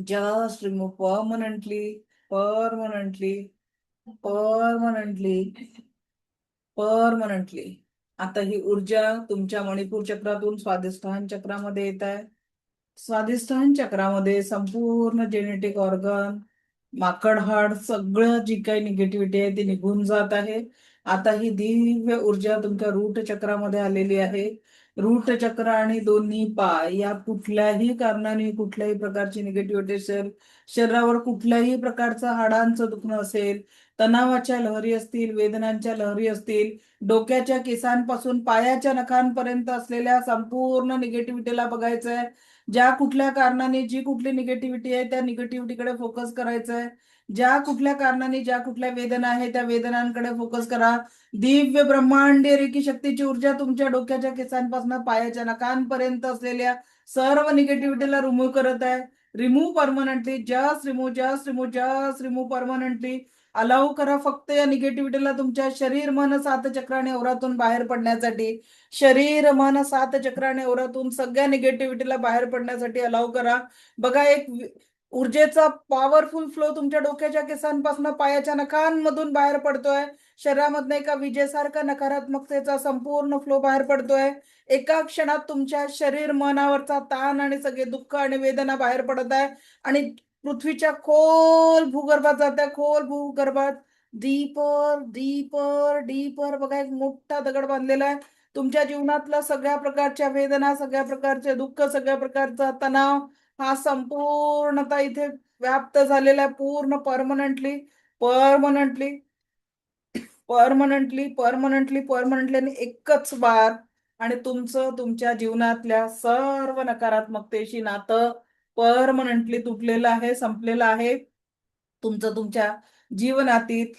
just remove. Permanently, permanently, permanently, permanently. आता ही ऊर्जा तुमच्या मणिपूर चक्रातून स्वादिष्ठान चक्रामध्ये येत आहे. स्वाधिष्ठान चक्रामध्ये संपूर्ण जेनेटिक ऑर्गन, माकड हाड, सगळं जी काही निगेटिव्हिटी आहे ती निघून जात आहे. आता ही दिव्य ऊर्जा तुमच्या रूट चक्रामध्ये आलेली आहे. रूट चक्र आणि दोन्ही पाय या कुठल्याही कारणाने कुठल्याही प्रकारची निगेटिव्हिटी असेल, शरीरावर कुठल्याही प्रकारचं हाडांचं दुखणं असेल, तणावाच्या लहरी असतील, वेदनांच्या लहरी असतील, डोक्याच्या केसांपासून पायाच्या नखांपर्यंत असलेल्या संपूर्ण निगेटिव्हिटीला बघायचं आहे. ज्या कुठल्या कारणाने जी कुठली निगेटिव्हिटी आहे त्या निगेटिव्हिटीकडे फोकस करायचा आहे. ज्या कुठल्या कारणाने ज्या कुठल्या वेदना आहे त्या वेदनांकडे फोकस करा. दिव्य ब्रह्मांडीय रेकी शक्तीची ऊर्जा तुमच्या डोक्याच्या केसांपासून पायाच्या नखांपर्यंत असलेल्या सर्व निगेटिव्हिटीला रिमूव्ह करत आहे. Remove permanently, just remove, just remove, just remove permanently. Allow करा फक्त या निगेटिव्हिटीला तुमच्या शरीर मन सात चक्र आणि ओरातून बाहेर पडण्यासाठी. शरीर मन सात चक्र आणि ओरातून सगळ्या निगेटिव्हिटीला बाहेर पडण्यासाठी अलाउ करा. बघा, एक ऊर्जेचा पॉवरफुल फ्लो तुमच्या डोक्याच्या केसांपासून पायाच्या नखांमधून बाहेर पडतोय. शरीरामधनं एका विजेसारखा नकारात्मकतेचा संपूर्ण फ्लो बाहेर पडतोय. एका क्षणात तुमच्या शरीर मनावरचा ताण आणि सगळे दुःख आणि वेदना बाहेर पडत आहे आणि पृथ्वीच्या खोल भूगर्भात जात आहे. खोल भूगर्भात डीपर डीपर डीपर. बघा, एक मोठा दगड बांधलेला आहे. तुमच्या जीवनातल्या सगळ्या प्रकारच्या वेदना, सगळ्या प्रकारचे दुःख, सगळ्या प्रकारचा तणाव हा संपूर्णतः इथे व्याप्त झालेला आहे. पूर्ण permanently permanently permanently permanently permanently आणि एकच बार. आणि तुमचं तुमच्या जीवनातल्या सर्व नकारात्मकतेशी नातं परमनंटली तुटलेलं आहे, संपलेलं आहे. तुमचं तुमच्या जीवनातील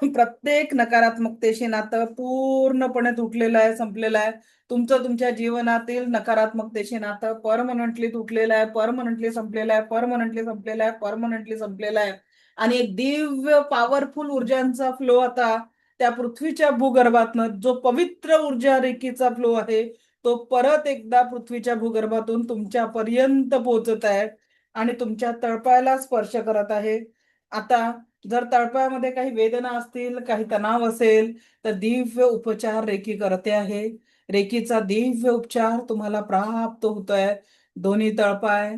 प्रत्येक नकारात्मकतेशी नातं पूर्णपणे तुटलेलं आहे, संपलेलं आहे. तुमचं तुमच्या जीवनातील नकारात्मकतेशी नातं परमनंटली तुटलेलं आहे, परमनंटली संपलेलं आहे, परमनंटली संपलेलं आहे, परमनंटली संपलेलं आहे. आणि एक दिव्य पॉवरफुल ऊर्जांचा फ्लो आता त्या पृथ्वीच्या भूगर्भातनं, जो पवित्र ऊर्जा रेखीचा फ्लो आहे तो परत एकदा पृथ्वीच्या भूगर्भातून तुमच्या पर्यंत पोहोचत आहे आणि तुमच्या तळपायाला स्पर्श करत आहे. आता जर तळपायामध्ये काही वेदना असतील, काही तणाव असेल, तर दिव्य उपचार रेकी करते आहे. रेकीचा दिव्य उपचार तुम्हाला प्राप्त होतोय. दोन्ही तळपाय,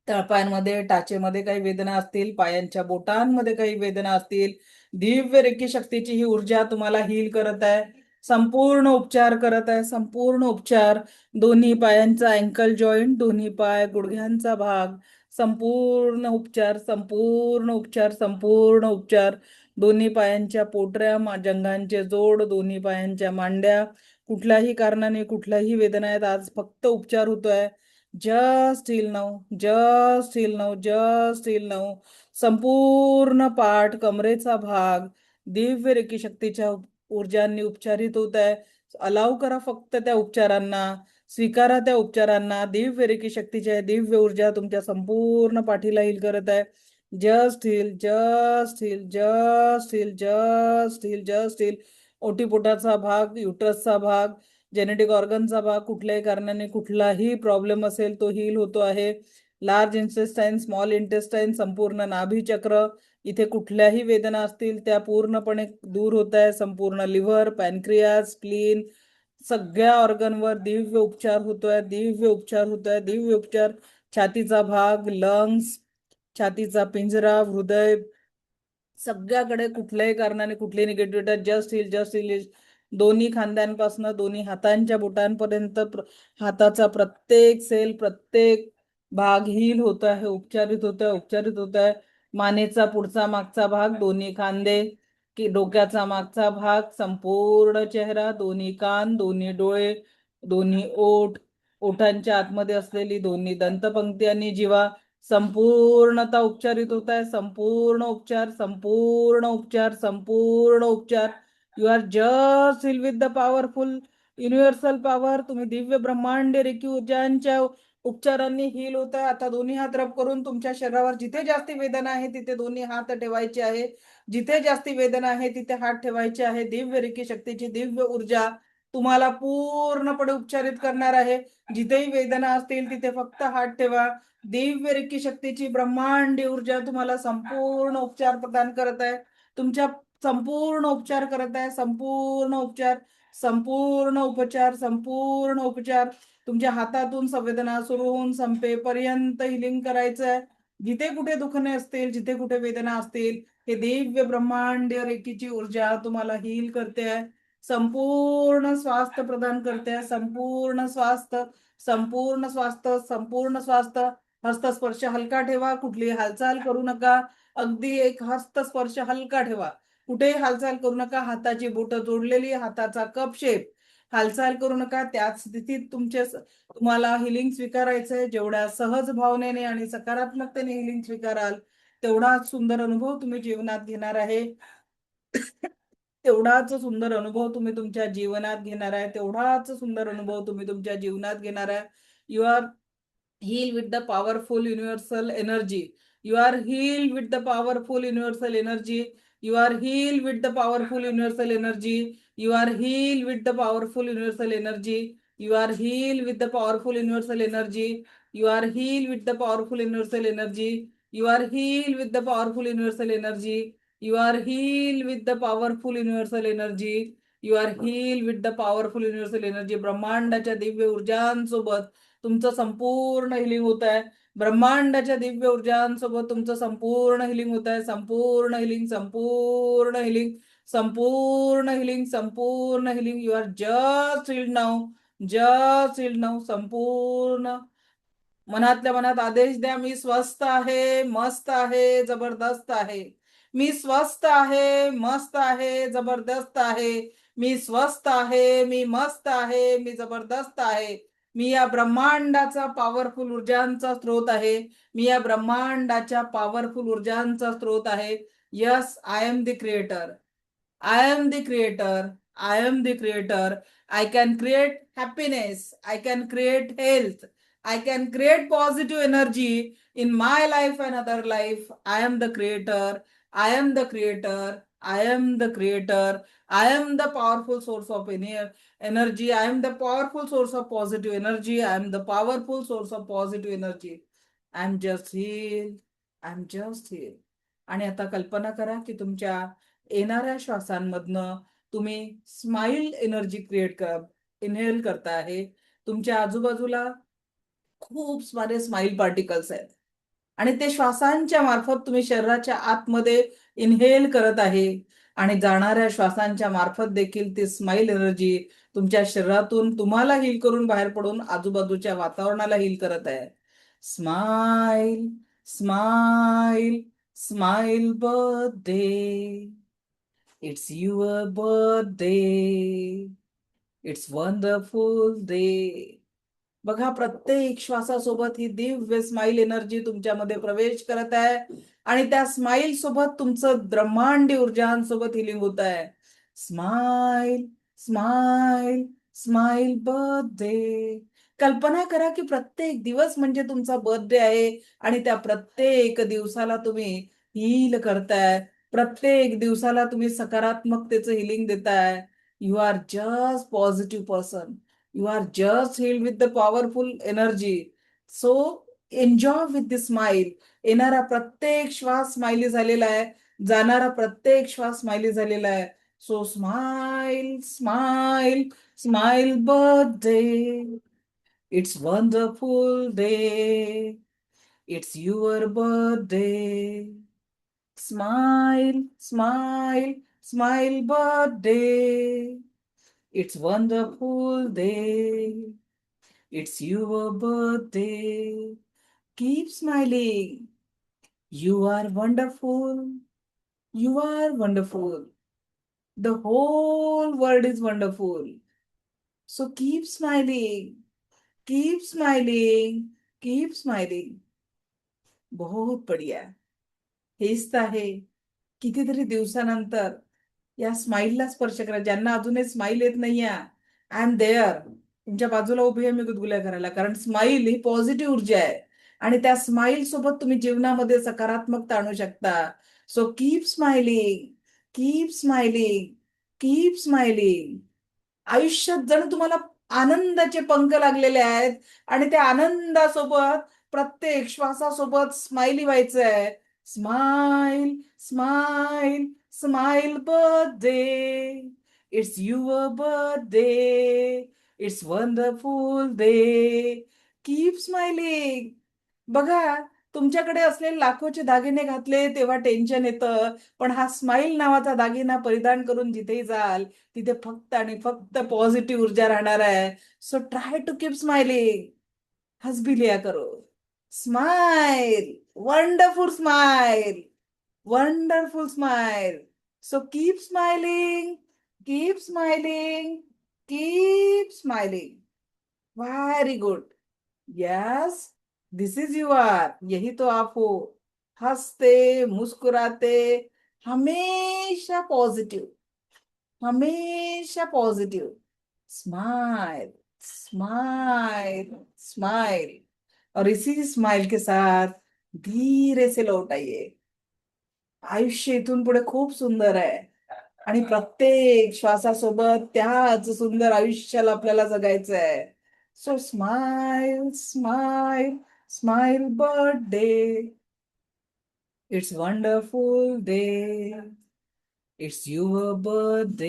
तळपायांमध्ये टाचेमध्ये काही वेदना असतील, पायांच्या बोटांमध्ये काही वेदना असतील, दिव्य रेकी शक्तीची ही ऊर्जा तुम्हाला हील करत आहे, संपूर्ण उपचार करत आहे. संपूर्ण उपचार. दोन्ही पायांचा अँकल जॉईंट, दोन्ही पाय, गुडघ्यांचा भाग, संपूर्ण उपचार, संपूर्ण उपचार, संपूर्ण उपचार. दोन्ही पायांच्या पोटऱ्या, जंघांचे जोड, दोन्ही पायांच्या मांड्या. कुठल्याही कारणाने कुठल्याही वेदना आहेत, आज फक्त उपचार होतोय. Just heal now, just heal now, just heal now. संपूर्ण पाठ, कमरेचा भाग दिव्य रेकी शक्तीच्या ऊर्जांनी उपचारित होत आहे. अलाव करा फक्त त्या उपचारांना, स्वीकारा त्या उपचारांना. दिव्य रेकी शक्तीच्या दिव्य ऊर्जा तुमच्या संपूर्ण पाठीला हील करत आहे. Just heal, just heal, just heal, just heal, just heal. ओटीपोटाचा भाग, युटरसचा भाग, जेनेटिक ऑर्गनचा भाग, कुठल्याही कारणाने कुठलाही प्रॉब्लेम असेल तो हील होतो आहे. लार्ज इंटेस्टाईन, स्मॉल इंटेस्टाईन, संपूर्ण नाभी चक्र, इथे कुठल्याही वेदना असतील त्या पूर्णपणे दूर होत आहे. संपूर्ण लिव्हर, पॅनक्रियास, स्प्लीन, सगळ्या ऑर्गनवर दिव्य उपचार होतोय, दिव्य उपचार होतोय, दिव्य उपचार. छातीचा भाग, लंग्स, छातीचा पिंजरा, हृदय, सगळ्याकडे कुठल्याही कारणाने कुठली negativity, just heal, just heal. दोन्ही खांद्यांपासून दोन्ही हातांच्या बोटांपर्यंत हाताचा प्रत्येक सेल, प्रत्येक भाग हील होत आहे, उपचारित होत आहे, उपचारित होत आहे. मानेचा पुढचा मागचा भाग, दोन्ही खांदे, की डोक्याचा मागचा भाग, संपूर्ण चेहरा, दोन्ही कान, दोन्ही डोळे, दोन्ही ओठ, ओठांच्या आतमध्ये असलेली दोन्ही दंतपंक्ती आणि जिवा, संपूर्णतः उपचारित होत आहे. संपूर्ण उपचार, संपूर्ण उपचार, संपूर्ण उपचार. You are just heal with the powerful universal power. तुम्ही दिव्य ब्रह्मांड रेकी ऊर्जांच्या उपचारांनी हील होत आहे. आता दोन्ही हात रब करून तुमच्या शरीरावर जिथे जास्ती वेदना आहे तिथे दोन्ही हात ठेवायचे आहे. जिथे जास्ती वेदना आहे तिथे हात ठेवायचे आहे. दिव्य रेकी शक्तीची दिव्य ऊर्जा तुम्हाला पूर्णपणे उपचारित करणार आहे. जिथेही वेदना असतील तिथे फक्त हात ठेवा. दिव्य रेकी शक्तीची ब्रह्मांडी ऊर्जा तुम्हाला संपूर्ण उपचार प्रदान करत आहे. तुमच्या संपूर्ण उपचार करत आहे. संपूर्ण उपचार, संपूर्ण उपचार, संपूर्ण उपचार. तुमच्या हातातून संवेदना सुरू होऊन संपेपर्यंत हिलिंग करायचंय. जिथे कुठे दुखणे असतील, जिथे कुठे वेदना असतील, हे दिव्य ब्रह्मांडीय रेकीची ऊर्जा तुम्हाला हील करते आहे, संपूर्ण स्वास्थ्य प्रदान करते आहे, संपूर्ण स्वास्थ्य, संपूर्ण स्वास्थ्य, संपूर्ण स्वास्थ्य. हस्तस्पर्श हलका ठेवा, कुठली हालचाल करू नका. अगदी एक हस्तस्पर्श हलका ठेवा, कुठेही हालचाल करू नका. हाताची बोटं जोडलेली, हाताचा कप शेप, हालचाल करू नका. त्याच स्थितीत तुम्हाला हिलिंग स्वीकारायचंय. जेवढ्या सहज भावनेने आणि सकारात्मकतेने हिलिंग स्वीकाराल, तेवढाच सुंदर अनुभव तुम्ही जीवनात घेणार आहे. तेवढाच सुंदर अनुभव तुम्ही तुमच्या जीवनात घेणार आहे. तेवढाच सुंदर अनुभव तुम्ही तुमच्या जीवनात घेणार आहे. You are healed with the powerful universal energy. You are healed with the powerful universal energy. You are healed with the powerful universal energy. You are healed with the powerful universal energy. You are healed with the powerful universal energy. You are healed with the powerful universal energy. You are healed with the powerful universal energy. You are healed with the powerful universal energy. You are healed with the powerful universal energy. ब्रह्मांडाच्या Divya ऊर्जांसोबत तुमचं संपूर्ण healing होत आहे. ब्रह्मांडाच्या दिव्य ऊर्जांसोबत तुमचं संपूर्ण healing होत आहे. संपूर्ण healing, संपूर्ण हिलिंग, संपूर्ण हिलिंग, संपूर्ण healing. You are just healed now, just healed now. संपूर्ण मनातल्या मनात आदेश द्या, मी स्वस्थ आहे, मस्त आहे, जबरदस्त आहे. मी स्वस्थ आहे, मस्त आहे, जबरदस्त आहे. मी स्वस्थ आहे, मी मस्त आहे, मी जबरदस्त आहे. मी या ब्रह्मांडाचा पॉवरफुल ऊर्जांचा स्रोत आहे. मी या ब्रह्मांडाच्या पॉवरफुल ऊर्जांचा स्रोत आहे. Yes, I am the creator. I am the creator. I am the creator. I can create happiness. I can create health. I can create positive energy in my life and other life. I am the creator. I am the creator. I am the creator. I am the powerful source of energy. I am the powerful source of positive energy. I am the powerful source of positive energy. I am just healed. I am just healed. आणि आता कल्पना करा की तुमच्या येणाऱ्या श्वासांमधनं तुम्ही smile energy create inhale करता आहे. तुमच्या आजूबाजूला खूप सारे स्माइल पार्टिकल्स आहेत आणि ते श्वासांच्या मार्फत तुम्ही शरीराच्या आतमध्ये इनहेल करत आहे आणि जाणाऱ्या श्वासांच्या मार्फत देखील ती स्माइल एनर्जी तुमच्या शरीरातून तुम्हाला हील करून बाहेर पडून आजूबाजूच्या वातावरणाला हील करत आहे. Smile, smile, smile birthday. It's your birthday. It's wonderful day. बघा, प्रत्येक श्वासासोबत ही दिव्य स्माइल एनर्जी तुमच्यामध्ये प्रवेश करत आहे आणि त्या स्माइल सोबत तुमचं ब्रह्मांडी ऊर्जांसोबत हिलिंग होत आहे. Smile, smile, smile birthday. कल्पना करा की प्रत्येक दिवस म्हणजे तुमचा बर्थडे आहे आणि त्या प्रत्येक दिवसाला तुम्ही हील करताय. प्रत्येक दिवसाला तुम्ही सकारात्मकतेचं हिलिंग देताय. You are just positive person. You are just healed with the powerful energy. So enjoy with the smile. येणारा प्रत्येक श्वास स्माइली झालेला आहे, जाणारा प्रत्येक श्वास स्माइली झालेला आहे. So smile, smile, smile birthday. It's wonderful day. It's your birthday. Smile, smile, smile birthday. It's wonderful day. It's your birthday. Keep smiling. You are wonderful. You are wonderful. The whole world is wonderful. So keep smiling. Keep smiling. Keep smiling. बहुत बढ़िया. हेच तर आहे. कितीतरी दिवसानंतर या स्माईलला स्पर्श करा. ज्यांना अजूनही स्माईल येत नाहीये, आय एम देअर. तुमच्या बाजूला उभी आहे मी गुदगुल्या करायला. कारण स्माईल ही पॉझिटिव्ह ऊर्जा आहे आणि त्या स्माईल सोबत तुम्ही जीवनामध्ये सकारात्मकता आणू शकता. So keep smiling, keep smiling, keep smiling. आयुष्यात जण तुम्हाला आनंदाचे पंख लागलेले आहेत आणि त्या आनंदासोबत प्रत्येक श्वासासोबत स्माइली व्हायचं आहे. Smile, smile, smile birthday. It's your birthday. It's wonderful day. Keep smiling. बघा, तुमच्याकडे असलेले लाखोचे दागिने घातले तेव्हा टेन्शन येतं, पण हा स्माइल नावाचा दागिना परिधान करून जिथेही जाल तिथे फक्त आणि फक्त पॉझिटिव्ह ऊर्जा राहणार आहे. So try to keep smiling. हंस भी लिया करो. Smile. Wonderful smile. Wonderful smile. So keep smiling. Keep smiling. Keep smiling. Very good. Yes, this is you are. यही तो आप हो. हंसते, मुस्कुराते, हमेशा पॉजिटिव, हमेशा पॉजिटिव. Smile, smile, smile. और इसी स्माइल के साथ धीरे से लौट आइए. आयुष्य इथून पुढे खूप सुंदर आहे आणि प्रत्येक श्वासासोबत त्याच सुंदर आयुष्याला आपल्याला जगायचं आहे. So smile, smile, smile birthday. It's wonderful day. It's your birthday.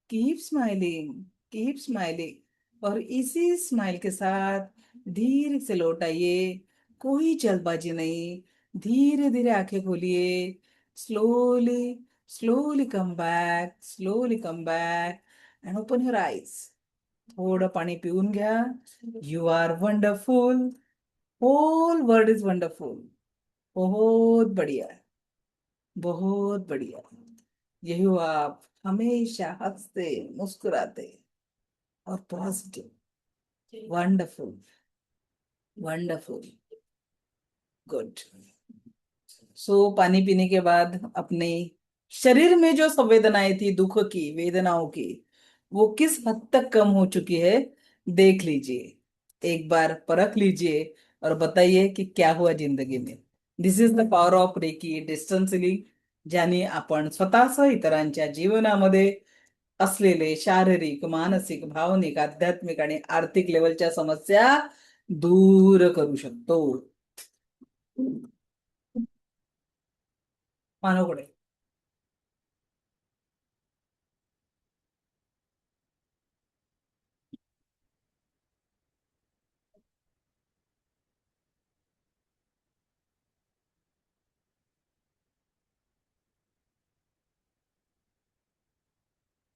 Keep smiling, keep smiling. और इसी स्माइल के साथ धीरे से लौट आइए. कोई जल्दबाजी नहीं. धीरे धीरे आंखें खोलिए. Slowly, slowly come back, slowly come back and open your eyes. थोडं पाणी पिऊन घ्या. You are wonderful. Whole world is wonderful. बहुत बढ़िया, बहुत बढ़िया. यही हो आप, हमेशा हंसते, मुस्कुराते और positive. Wonderful, wonderful. Good. So पानी पीने के बाद अपने शरीर में जो संवेदनाएं थी, दुख की, वेदनाओं की, वो किस हद तक कम हो चुकी है देख लीजिए. एक बार परख लीजिए और बताइए कि क्या हुआ जिंदगी में. This is the power of reiki distance healing, ज्याने आपण स्वतःसह इतरांच्या जीवनामध्ये असलेले शारीरिक, मानसिक, भावनिक, आध्यात्मिक आणि आर्थिक लेवलच्या समस्या दूर करू शकतो. मानवकडे.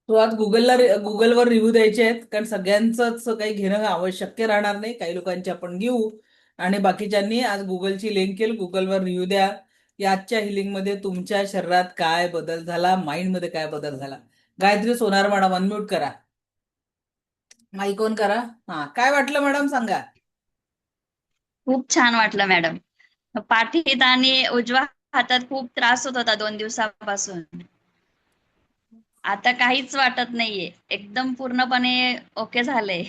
तो आज गुगलवर रिव्ह्यू द्यायचे आहेत, कारण सगळ्यांचंच काही घेणं आवश्यक राहणार नाही. काही लोकांचे आपण घेऊ आणि बाकीच्यांनी आज गुगलची लिंक केली, गुगलवर रिव्ह्यू द्या. या आजच्या हिलिंग मध्ये तुमच्या शरीरात काय बदल झाला, माइंड मध्ये काय बदल झाला. गायत्री सोनार मॅडम, अनम्यूट करा. माईक ऑन करा. हा, काय वाटलं मॅडम सांगा. खूप छान वाटलं मॅडम. पाठीत आणि उजव्या हातात खूप त्रास होत होता 2 दिवसापासून. आता काहीच वाटत नाहीये. एकदम पूर्णपणे ओके झालंय.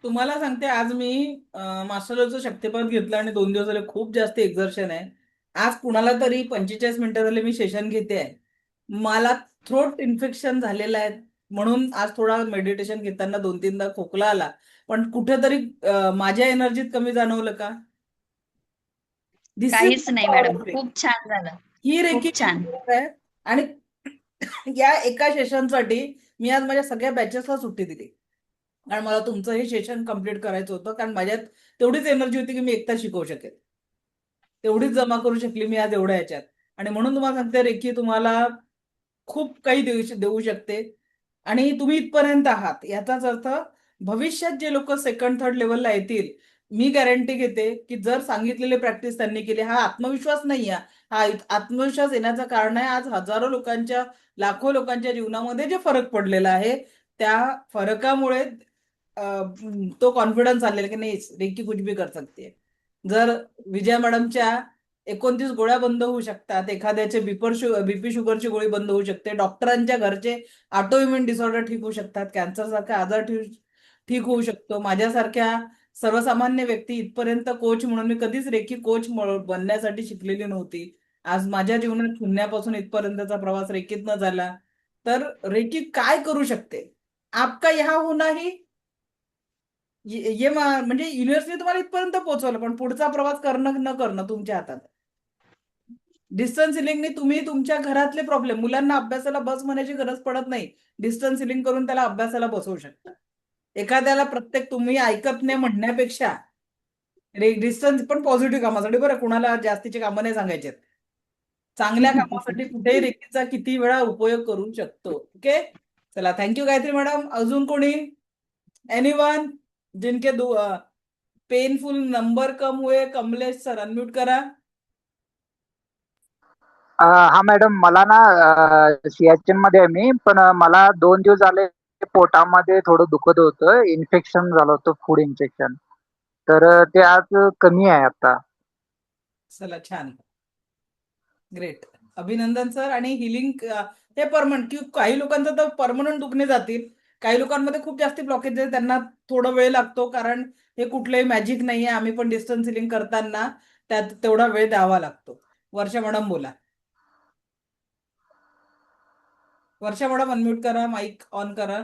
तुम्हाला सांगते, आज मी मास्टर शक्तिपात घेतलं आणि 2 दिवस झाले खूप जास्त एक्झर्शन आहे. आज कुणाला तरी 45 मिनिटं झाले मी सेशन घेते आहे. मला थ्रोट इन्फेक्शन झालेलं आहे, म्हणून आज थोडा मेडिटेशन घेताना 2-3दा खोकला आला. पण कुठेतरी माझ्या एनर्जीत कमी जाणवलं का? दिस इज काहीच नाही मॅडम. खूप छान झालं. ही रेखी खूप छान. आहे. आणि या एका सेशनसाठी मी आज माझ्या सगळ्या बॅचेसला सुट्टी दिली, कारण मला तुमचं हे सेशन कम्प्लीट करायचं होतं. कारण माझ्यात तेवढीच एनर्जी होती की मी एकटा शिकवू शकेल, तेवढीच जमा करू शकली मी आज एवढ्या ह्याच्यात. आणि म्हणून तुम्हाला सांगते, रेखी तुम्हाला खूप काही देऊ शकते. आणि तुम्ही इथपर्यंत आहात, याचाच अर्थ भविष्यात जे लोक सेकंड थर्ड लेवलला येतील, मी गॅरंटी घेते की जर सांगितलेले प्रॅक्टिस त्यांनी केली, हा आत्मविश्वास नाही आहे, हा आत्मविश्वास येण्याचं कारण आहे आज हजारो लोकांच्या, लाखो लोकांच्या जीवनामध्ये जे फरक पडलेला आहे, त्या फरकामुळे तो कॉन्फिडन्स आलेला की नाही, रेकी कुछ भी कर सकते है. जर विजया मॅडमच्या 29 गोळ्या बंद होऊ शकतात, एखाद्याचे बीपी शुगरची गोळी बंद होऊ शकते, डॉक्टरांच्या घरचे ऑटोइम्युन डिसऑर्डर ठीक होऊ शकतात, कॅन्सर सारखा आजार ठीक होऊ शकतो. माझ्यासारख्या सर्वसामान्य व्यक्ती इथपर्यंत कोच म्हणून, मी कधीच रेकी कोच बनण्यासाठी शिकलेली नव्हती. आज माझ्या जीवनात शून्यापासून इथपर्यंतचा प्रवास रेकीतनं झाला. तर रेकी काय करू शकते, आपका यहाँ होना ही म्हणजे युनिव्हर्सिटी तुम्हाला इथपर्यंत पोहोचवलं, पण पुढचा प्रवास करणं न करणं तुमच्या हातात. डिस्टन्स हिलिंगने तुम्ही तुमच्या घरातले प्रॉब्लेम, मुलांना अभ्यासाला बस म्हणायची गरज पडत नाही, डिस्टन्स हिलिंग करून त्याला अभ्यासाला बसवू शकता. एखाद्याला प्रत्येक तुम्ही ऐकत नाही म्हणण्यापेक्षा डिस्टन्स पण पॉझिटिव्ह कामासाठी, बरं कुणाला जास्तीचे कामं नाही सांगायचे, चांगल्या कामासाठी कुठेही रेकीचा किती वेळा उपयोग करू शकतो. ओके, चला थँक्यू गायत्री मॅडम. अजून कोणी, एनीवन जिनके पेनफुल नंबर कम हुए? कमलेश सर अनम्यूट करा. हा मॅडम, मला ना सियाचीन मध्ये आहे मी, पण मला 2 दिवस झाले पोटामध्ये थोडं दुखत होतं, इन्फेक्शन झालं होतं, फूड इन्फेक्शन. तर ते आज कमी आहे आता. चला छान, ग्रेट, अभिनंदन सर. आणि हिलिंग हे परमनंट, की काही लोकांचं तर परमनंट दुखणे जातील, काही लोकांमध्ये खूप जास्त ब्लॉकेज आहे, त्यांना थोडा वेळ लागतो, कारण हे कुठलंही मॅजिक नाहीये. आम्ही पण डिस्टन्स हिलिंग करताना त्यात तेवढा वेळ द्यावा लागतो. वर्षा मॅडम बोला. वर्षा मॅडम अनम्यूट करा, माईक ऑन करा.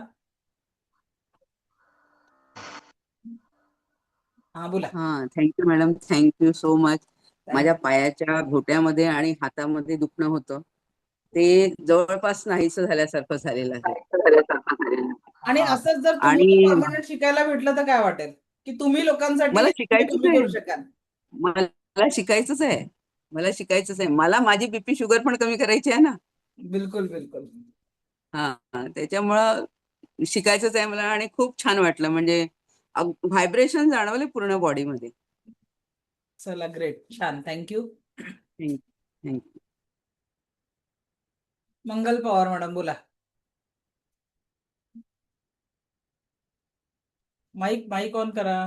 हा बोला. Thank you madam, thank you so much. माझ्या Thank you. पायाच्या घोट्यामध्ये आणि हातामध्ये दुखणं होतं, ते जवळपास नाहीसं झाल्यासारखं झालेलं आहे. आणि हा. असंच जर तुम्हाला आणि परमनंट शिकायला भेटलं तर काय वाटेल, की तुम्ही लोकांसाठी मला हे सगळे शिकायचंच कमी आहे, करू शकाल. मला शिकायचंच आहे, मला शिकायचंच आहे. मला माझी बीपी शुगर पण कमी करायची आहे ना. बिलकुल बिलकुल. त्याच्यामुळं शिकायचंच आहे मला. आणि खूप छान वाटलं, म्हणजे व्हायब्रेशन जाणवले पूर्ण बॉडीमध्ये. चला ग्रेट, छान, थँक्यू. थँक्यू. मंगल पवार मॅडम बोला. माईक माईक ऑन करा.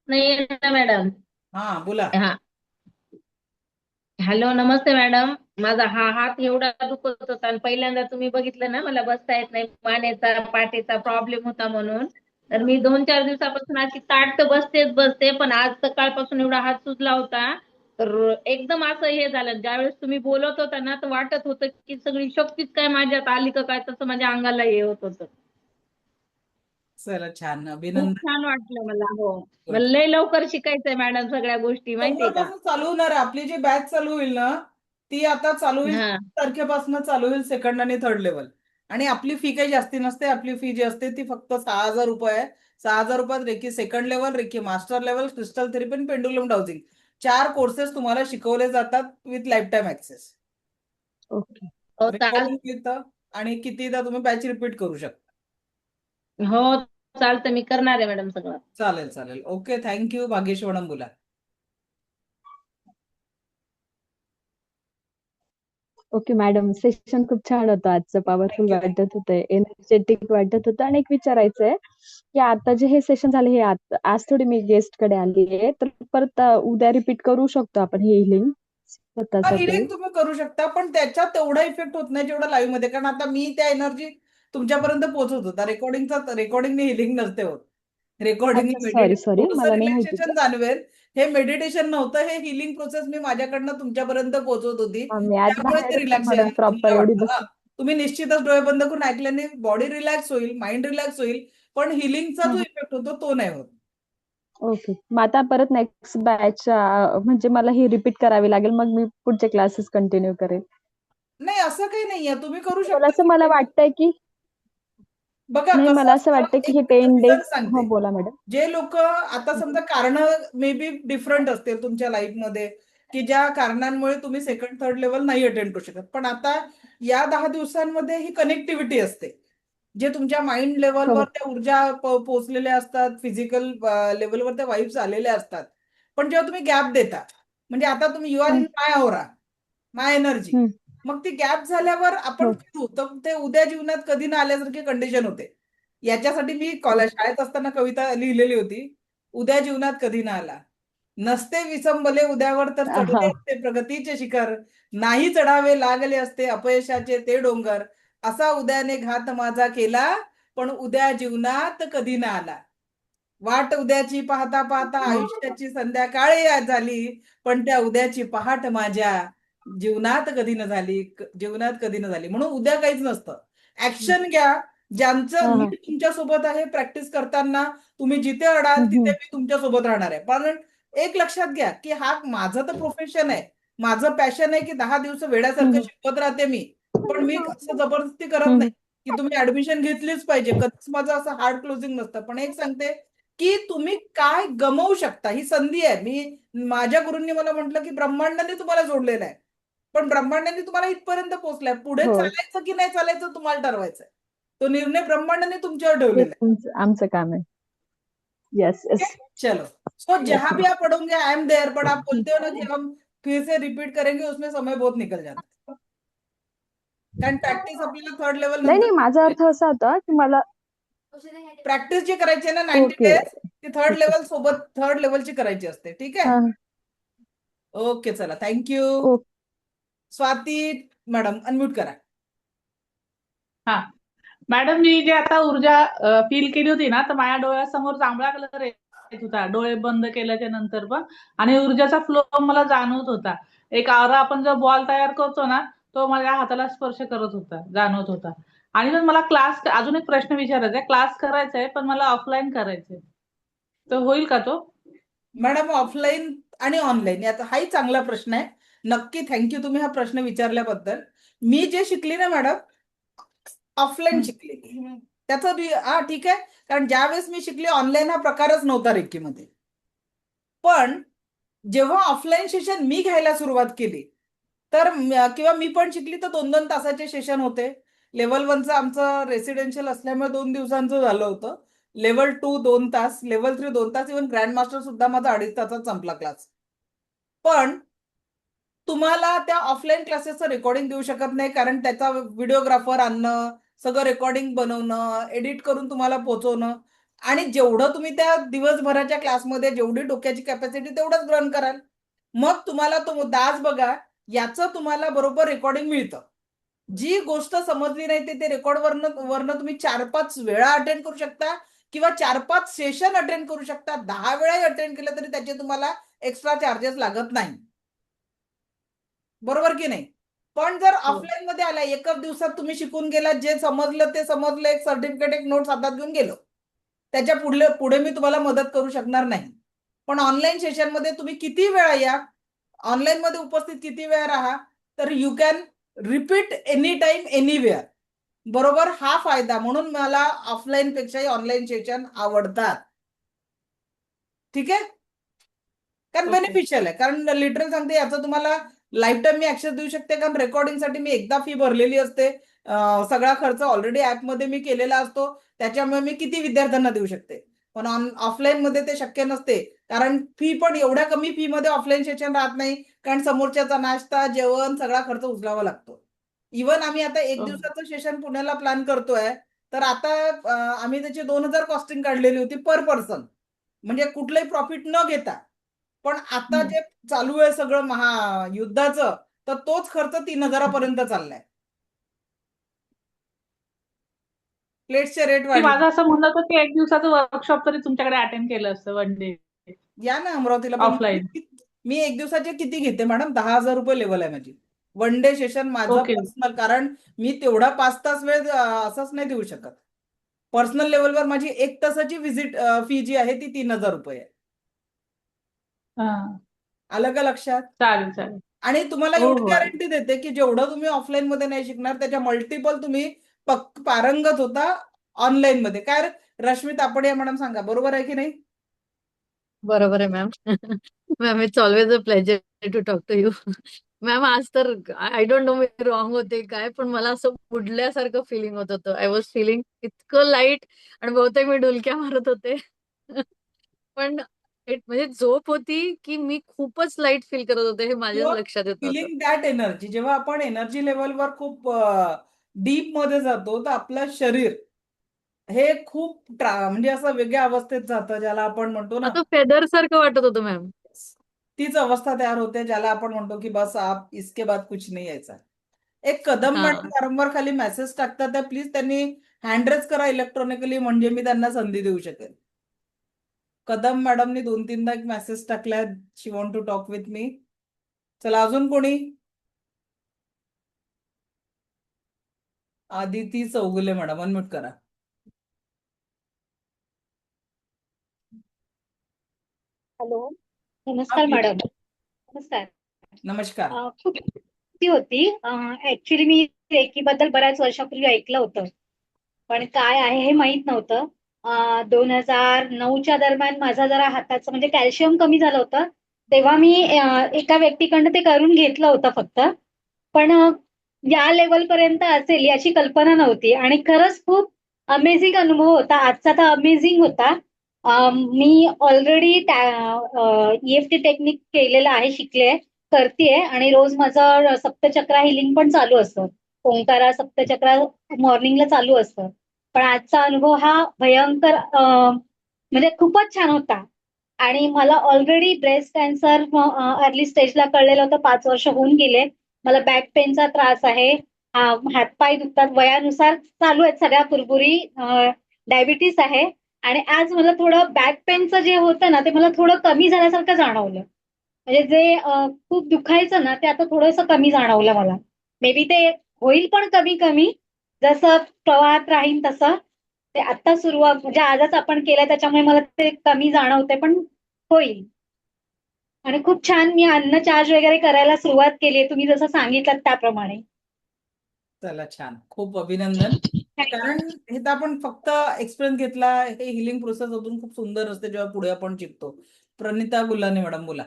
नाही ना मॅडम. हा बोला. हा, हॅलो, नमस्ते मॅडम. माझा हा हात एवढा दुखत होता, आणि पहिल्यांदा तुम्ही बघितलं ना, मला बसता येत नाही, मानेचा पाठीचा प्रॉब्लेम होता म्हणून. तर मी 2-4 दिवसापासून अशी ताठ तर बसते, पण आज सकाळपासून एवढा हात सुजला होता. तर एकदम असं हे झालं, ज्यावेळेस तुम्ही बोलत होता ना, तर वाटत होतं की सगळी शक्तीच काय माझ्यात आली का काय, तसं माझ्या अंगाला हे होत होतं. चला छान, खूप अभिनंदन. छान वाटलं मला. हो, Good. मला लय लवकर शिकायचंय मॅडम सगळ्या गोष्टी, माहितीये का. सोमवारपासून चालू होणार आहे. आपली जी बॅच चालू होईल ना, ती आता चालू होईल हा. तारखेपासून चालू होईल, सेकंड आणि थर्ड लेवल. आणि आपली फी काही जास्ती नसते, आपली फी जी असते ती फक्त 6,000 रुपये आहे. 6,000 रुपयात reiki second level, reiki master level, crystal therapy आणि पेंडुलम डाउजिंग 4 कोर्सेस तुम्हाला शिकवले जातात with life time access. Okay. हो रेकॉर्डिंग येतं आणि कितीदा तुम्ही बॅच रिपीट करू शकता. हो, चालतं, मी करणार आहे मॅडम सगळं. चालेल चालेल, ओके, थँक्यू. भाग्येश मॅडम बोला. ओके मॅडम, सेशन खूप छान होतं आजचं. Powerful thank you. वाटत होतं, एनर्जेटिक वाटत होतं. आणि एक विचारायचंय की आता जे हे सेशन झाले, हे आज थोडी मी गेस्ट कडे आली आहे, तर परत उद्या रिपीट करू शकतो आपण हे हिलिंग स्वतःसाठी? हिलिंग तुम्ही करू शकता, पण त्याच्यात तेवढा इफेक्ट होत नाही जेवढा लाईव्ह मध्ये, कारण आता मी त्या एनर्जी तुमच्यापर्यंत पोहोचवत होता. रेकॉर्डिंगने हिलिंग नसते होत. रेकॉर्डिंग अच्छा, सॉरी मेडिटेशन, सॉरी, थोडंसं मला नाही माहिती ते. रिलॅक्सेशन जाणवेल. हे मेडिटेशन नव्हतं, हे हिलिंग प्रोसेस मी माझ्याकडनं तुमच्यापर्यंत पोहोचवत होती, मी आज त्यामुळे ते बाहेरच आहे रिलॅक्स मॅडम, प्रॉपर तुम्हाला एवढी वाटतं. हा, बस. तुम्ही निश्चितच डोळे बंद करून ऐकल्याने बॉडी रिलॅक्स होईल, माइंड रिलॅक्स होईल, पण हिलिंगचा जो इफेक्ट होतो तो नाही होत. ओके, मग आता परत नेक्स्ट बॅच म्हणजे मला ही रिपीट करावी लागेल, मग मी पुढचे क्लासेस कंटिन्यू करेल. नाही, असं काही नाहीये, तुम्ही करू मला असं शकता. मला वाटतंय की बघा नाही, कसं मला असं असतं, वाटतं की एक हे मिनिट 10 डेज. रिझल्ट हो, सांगते. बोला मॅडम. जे लोक आता समजा कारण मे बी डिफरंट असतील तुमच्या लाईफमध्ये, की ज्या कारणांमुळे तुम्ही सेकंड थर्ड लेवल नाही अटेंड करू शकत, पण आता या 10 दिवसांमध्ये ही कनेक्टिव्हिटी असते, जे तुमच्या माइंड हो. लेवलवर त्या ऊर्जा पोहोचलेल्या असतात, फिजिकल लेवलवर त्या वाईब्स आलेल्या असतात. पण जेव्हा तुम्ही गॅप देता, म्हणजे आता तुम्ही यू आर हं, in my aura, my energy, हं. मग ती गॅप झाल्यावर आपण हो. फिरू, तर ते उद्या जीवनात कधी ना आल्यासारखी कंडिशन होते. याच्यासाठी मी ओके. शाळेत असताना कविता लिहिलेली होती, उद्या जीवनात कधी ना आला, नसते विसंबले उद्यावर, तर चढले हा. असते प्रगतीचे शिखर, नाही चढावे लागले असते अपयशाचे ते डोंगर, असा उद्याने घात माझा केला, पण उद्या जीवनात कधी ना आला. वाट उद्याची पाहता पाहता आयुष्याची संध्याकाळी आज झाली, पण त्या उद्याची पहाट माझ्या जीवनात कधी न झाली, जीवनात कधी न झाली. म्हणून उद्या काहीच नसतं. ऍक्शन घ्या. ज्यांचं हा, मी हा. तुमच्या सोबत आहे, प्रॅक्टिस करताना तुम्ही जिथे अडाल हं, तिथे हं. मी तुमच्या सोबत राहणार आहे. कारण एक लक्षात घ्या, की हा माझं तर प्रोफेशन आहे, माझं पॅशन आहे, की 10 दिवस वेड्यासारखं हं, शिकवत राहते मी. पण मी असं जबरदस्ती करत नाही की तुम्ही ऍडमिशन घेतलीच पाहिजे. कधीच माझं असं हार्ड क्लोजिंग नसतं. पण एक सांगते की तुम्ही काय गमावू शकता, ही संधी आहे. माझ्या गुरूंनी मला म्हटलं की ब्रह्मांडाने तुम्हाला जोडलेलं आहे, पण ब्रह्मांडाने तुम्हाला इथपर्यंत पोहोचलाय. पुढे हो, चालायचं की नाही चालायचं तुम्हाला ठरवायचंय. तो निर्णय ब्रह्मांडाने तुमच्यावर हे ठेवलेला आहे. आमचं काम आहे. येस ठीक येस है? चलो, सो येस जहां भी आप पढ़ोगे आई एम देयर, बट आप बोलते हो ना कि हम फिर से रिपीट करेंगे, उसमें समय बहुत निकल जाता है. कारण प्रॅक्टिस आपल्याला थर्ड लेवल नाही नाही, माझा नंतर अर्थ असा होता की मला प्रॅक्टिस जी करायची आहे ना 90 ओके डेज, ती थर्ड ठीक आहे. लेवल सोबत थर्ड लेवलची करायची असते. ठीक आहे. हा ओके, चला, thank you. Okay. Swati madam unmute करा. हा मॅडम, मी जे आता ऊर्जा फील केली होती ना, तर माझ्या डोळ्यासमोर जांभळा कलर येत होता डोळे बंद केल्याच्या नंतर पण, आणि ऊर्जाचा फ्लो मला जाणवत होता. एक आरा आपण जो बॉल तयार करतो ना, तो माझ्या हाताला स्पर्श करत होता, जाणवत होता. आणि मग मला क्लास, अजून एक प्रश्न विचारायचा आहे. क्लास करायचा आहे पण मला ऑफलाईन करायचंय, तर होईल का तो? मॅडम, ऑफलाईन आणि ऑनलाईन याचा हाही चांगला प्रश्न आहे. नक्की, थँक्यू तुम्ही हा प्रश्न विचारल्याबद्दल. मी जे शिकली ना मॅडम, ऑफलाईन शिकले. त्याचं हा ठीक आहे, कारण ज्या वेळेस मी शिकले ऑनलाईन हा प्रकारच नव्हता रेकीमध्ये. पण जेव्हा ऑफलाईन सेशन मी घ्यायला सुरुवात केली, तर किंवा मी पण शिकली, तर 2-2 तासाचे सेशन होते. लेवल 1चं आमचं रेसिडेन्शियल असल्यामुळे 2 दिवसांचं झालं होतं. लेवल 2 2 तास, लेवल 3 2 तास, इव्हन ग्रँड मास्टर सुद्धा माझा 2.5 तासात संपला क्लास. पण तुम्हाला त्या ऑफलाईन क्लासेसचं रेकॉर्डिंग देऊ शकत नाही, कारण त्याचा व्हिडिओग्राफर आणणं, सगळं रेकॉर्डिंग बनवणं, एडिट करून तुम्हाला पोहोचवणं, आणि जेवढं तुम्ही त्या दिवसभराच्या क्लासमध्ये जेवढी डोक्याची कॅपॅसिटी तेवढंच रन कराल. मग तुम्हाला तो मुद्दा आज बघा, याचं तुम्हाला बरोबर रेकॉर्डिंग मिळतं. जी गोष्ट समजली नाही ते रेकॉर्ड वरनं तुम्ही 4-5 वेळा अटेंड करू शकता, किंवा 4-5 सेशन अटेंड करू शकता. 10 वेळा अटेंड केलं तरी त्याचे तुम्हाला एक्स्ट्रा चार्जेस लागत नाही. बरोबर की नाही? पण जर ऑफलाईन मध्ये आला, एकच दिवसात तुम्ही शिकून गेला, जे समजलं ते समजलं, एक सर्टिफिकेट, एक नोट्स हातात घेऊन गेलो. त्याच्या पुढे मी तुम्हाला मदत करू शकणार नाही. पण ऑनलाईन सेशन मध्ये तुम्ही किती वेळा या, ऑनलाईन मध्ये उपस्थित किती वेळा राहा, तर you can repeat any time anywhere. बरोबर, हा फायदा. म्हणून मला ऑफलाईन पेक्षाही ऑनलाईन सेशन आवडतात. ठीक आहे, कारण बेनिफिशियल आहे. कारण लिटरल सांगते, याचं तुम्हाला लाईफ टाईम मी ऍक्सेस देऊ शकते, कारण रेकॉर्डिंगसाठी मी एकदा फी भरलेली असते. सगळा खर्च ऑलरेडी ऍपमध्ये मी केलेला असतो, त्याच्यामुळे मी किती विद्यार्थ्यांना देऊ शकते. पण ऑफलाईन मध्ये ते शक्य नसते, कारण फी पण एवढ्या कमी फी मध्ये ऑफलाईन सेशन राहत नाही, कारण समोरच्याचा नाश्ता, जेवण, सगळा खर्च उचलावा लागतो. इव्हन आम्ही आता एक दिवसाचं सेशन पुण्याला प्लॅन करतोय, तर आता आम्ही त्याची 2,000 कॉस्टिंग काढलेली होती पर पर्सन, म्हणजे कुठलंही प्रॉफिट न घेता. पण आता जे चालू आहे सगळं महायुद्धाचं, तर तोच खर्च 3,000 चाललाय. प्लेट्सचे रेट की वाढले. माझं असं म्हणणं होतं की एक दिवसाचं वर्कशॉप तरी तुमच्याकडे अटेंड केलं असतं, वन डे या ना अमरावतीला. पण ऑफलाईन. मी एक दिवसाचे किती घेते मॅडम? 10,000 रुपये लेवल आहे माझी. वन डे सेशन माझं ओके. पर्सनल, कारण मी तेवढा 5 तास वेळ असंच नाही देऊ शकत. पर्सनल लेवलवर माझी 1 तासाची व्हिजिट फी जी आहे ती 3,000 रुपये आहे. हा, आलं का लक्षात? चालेल चालेल. आणि तुम्हाला हो एवढी हो, आलं. गॅरंटी देते की जेवढं तुम्ही ऑफलाईन मध्ये नाही शिकणार, त्याच्या मल्टिपल तुम्ही पारंगत होता ऑनलाईन मध्ये. काय रे, रश्मी तापडे मॅडम सांगा, बरोबर आहे की नाही? बरोबर आहे ma'am. Ma'am, it's always a pleasure to talk to you. Ma'am, आज तर आय डोंट नो मी रॉंग होते काय, पण मला असं उडल्यासारखं फिलिंग होत होतं. आय वॉज फिलिंग इतकं लाईट, आणि बहुतेक मी डुलक्या मारत होते. पण म्हणजे झोप होती की मी खूपच लाईट फील करत होते हे माझ्याच लक्षात येत नव्हतं. फिलिंग दॅट एनर्जी, जेव्हा आपण एनर्जी लेवलवर खूप डीप मध्ये जातो, तर आपलं शरीर हे खूप म्हणजे असं वेगळ्या अवस्थेत जातं, ज्याला आपण म्हणतो ना, आता फेदर सारखं वाटत होतं मॅम. तीच अवस्था तयार होते, ज्याला आपण म्हणतो की बस आप इसके बाद कुछ नाही यायचा. एक कदम हा. मॅडम वारंवार खाली मेसेज टाकतात, त्या प्लीज त्यांनी हँडरेज करा इलेक्ट्रॉनिकली, म्हणजे मी त्यांना संधी देऊ शकेल. कदम मॅडमनी 2-3दा एक मेसेज टाकलाय, she want to talk with me. चला, अजून कोणी? आदिती चौगुले मॅडम अनम्यूट करा. हॅलो, नमस्कार please. मॅडम. नमस्कार. नमस्कार. खूप होती ऍक्च्युली मी रेकीबद्दल बऱ्याच वर्षापूर्वी ऐकलं होतं, पण काय आहे हे माहित नव्हतं. 2009च्या दरम्यान माझा जरा हाताचं म्हणजे कॅल्शियम कमी झालं होतं. तेव्हा मी एका व्यक्तीकडनं ते करून घेतलं होतं फक्त. पण या लेवल पर्यंत असेल याची कल्पना नव्हती आणि खरंच खूप अमेझिंग अनुभव होता. आजचा तर अमेझिंग होता. मी ऑलरेडी EFT टेक्निक केलेलं आहे, शिकले, करतेय आणि रोज माझं सप्तचक्र हिलिंग पण चालू असतं. ओंकारा सप्तचक्र मॉर्निंगला चालू असतं. पण आजचा अनुभव हा भयंकर म्हणजे खूपच छान होता. आणि मला ऑलरेडी ब्रेस्ट कॅन्सर अर्ली स्टेजला कळलेलं होतं. 5 वर्ष होऊन गेले. मला बॅक पेनचा त्रास आहे. हातपाय दुखतात. वयानुसार चालू आहेत सगळ्या कुरबुरी. डायबिटीस आहे. आणि आज मला थोडं बॅक पेनचं जे होतं ना, ते मला थोडं कमी झाल्यासारखं जाणवलं. म्हणजे जे खूप दुखायचं ना, ते आता थोडंसं कमी जाणवलं मला. मे बी ते होईल पण कमी कमी, जसं प्रवाहात राहीन तसं. ते आता सुरुवात म्हणजे आजच आपण केलं त्याच्यामुळे मला ते कमी जाणवते, पण होईल. आणि खूप छान मी अन्न चार्ज वगैरे करायला सुरुवात केली आहे, तुम्ही जसं सांगितलं त्याप्रमाणे. चला छान, खूप अभिनंदन. कारण हे तर आपण फक्त एक्सपिरियन्स घेतला, हे हिलिंग प्रोसेस अजून खूप सुंदर असते जेव्हा पुढे आपण शिकतो. प्रणिता गुल्हाने मॅडम बोला.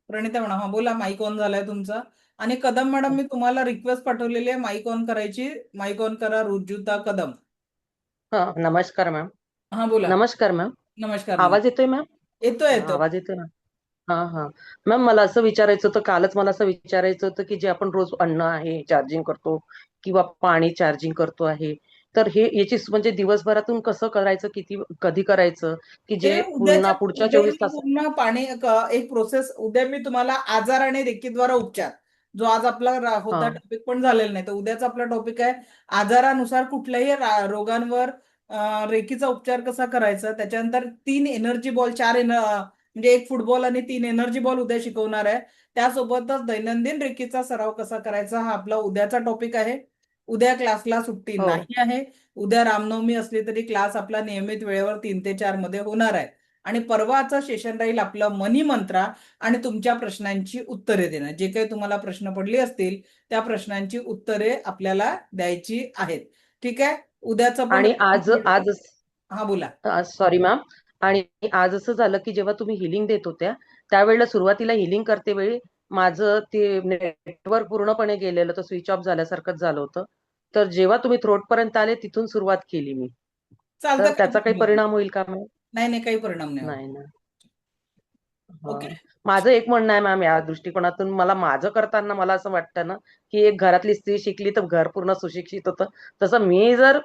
प्रणिता मॅडम हा बोला, माईक ऑन झालाय तुमचा. आणि कदम मॅडम मी तुम्हाला रिक्वेस्ट पाठवलेली आहे माईक ऑन करायची. माईक ऑन करा, रुजुता कदम. हा नमस्कार मॅम. हा बोला. नमस्कार मॅम. नमस्कार आवाज नमस्कार. येतोय मॅम? येतोय येतोय. आवाज येतोय ना? हा हा. मॅम मला असं विचारायचं होतं, कालच मला असं विचारायचं होतं की जे आपण रोज अन्न आहे चार्जिंग करतो किंवा पाणी चार्जिंग करतो आहे, तर हे याची म्हणजे दिवसभरातून कसं करायचं, किती कधी करायचं, की ते जे पुन्हा उद्याच्या पुढच्या उद्या 24 मी तास. पूर्ण पाणी एक प्रोसेस उद्या मी तुम्हाला आजार आणि रेकीद्वारा उपचार, जो आज आपला हा होता टॉपिक पण झालेला नाही, तर उद्याचा आपला टॉपिक आहे आजारानुसार कुठल्याही रोगांवर रेकीचा उपचार कसा करायचा. त्याच्यानंतर 3 एनर्जी बॉल, म्हणजे एक फुटबॉल आणि 3 एनर्जी बॉल उद्या शिकवणार आहे. त्यासोबतच दैनंदिन रेकीचा सराव कसा करायचा हा आपला उद्याचा टॉपिक आहे. उद्या क्लासला सुट्टी हो नाही आहे. उद्या रामनवमी असली तरी क्लास आपला नियमित वेळेवर 3 ते 4 मध्ये होणार आहे. आणि परवाचं सेशन राहील आपलं मनी मंत्रा आणि तुमच्या प्रश्नांची उत्तरे देणं. जे काही तुम्हाला प्रश्न पडले असतील त्या प्रश्नांची उत्तरे आपल्याला द्यायची आहेत. ठीक आहे. उद्याचं पण आणि आज आज हा बोला. Sorry ma'am. आणि आज असं झालं की जेव्हा तुम्ही हिलिंग देत होत्या त्यावेळेला सुरुवातीला हिलिंग करते वेळी माझं ते नेटवर्क पूर्णपणे गेलेलं होतं, स्विच ऑफ झाल्यासारखंच झालं होतं. तर जेव्हा तुम्ही थ्रोट पर्यंत आले तिथून सुरुवात केली मी. चालतं, तर काही त्याचा काही प्रॉब्लेम नाही. परिणाम होईल का मॅम? नाही नाही, काही परिणाम नाही होत. नाही ना. ओके. हा. माझं एक म्हणणं आहे मॅम, या दृष्टिकोनातून मला माझं करताना मला असं वाटतं ना की एक घरातली स्त्री शिकली तर घर पूर्ण सुशिक्षित होतं. तसं मी जर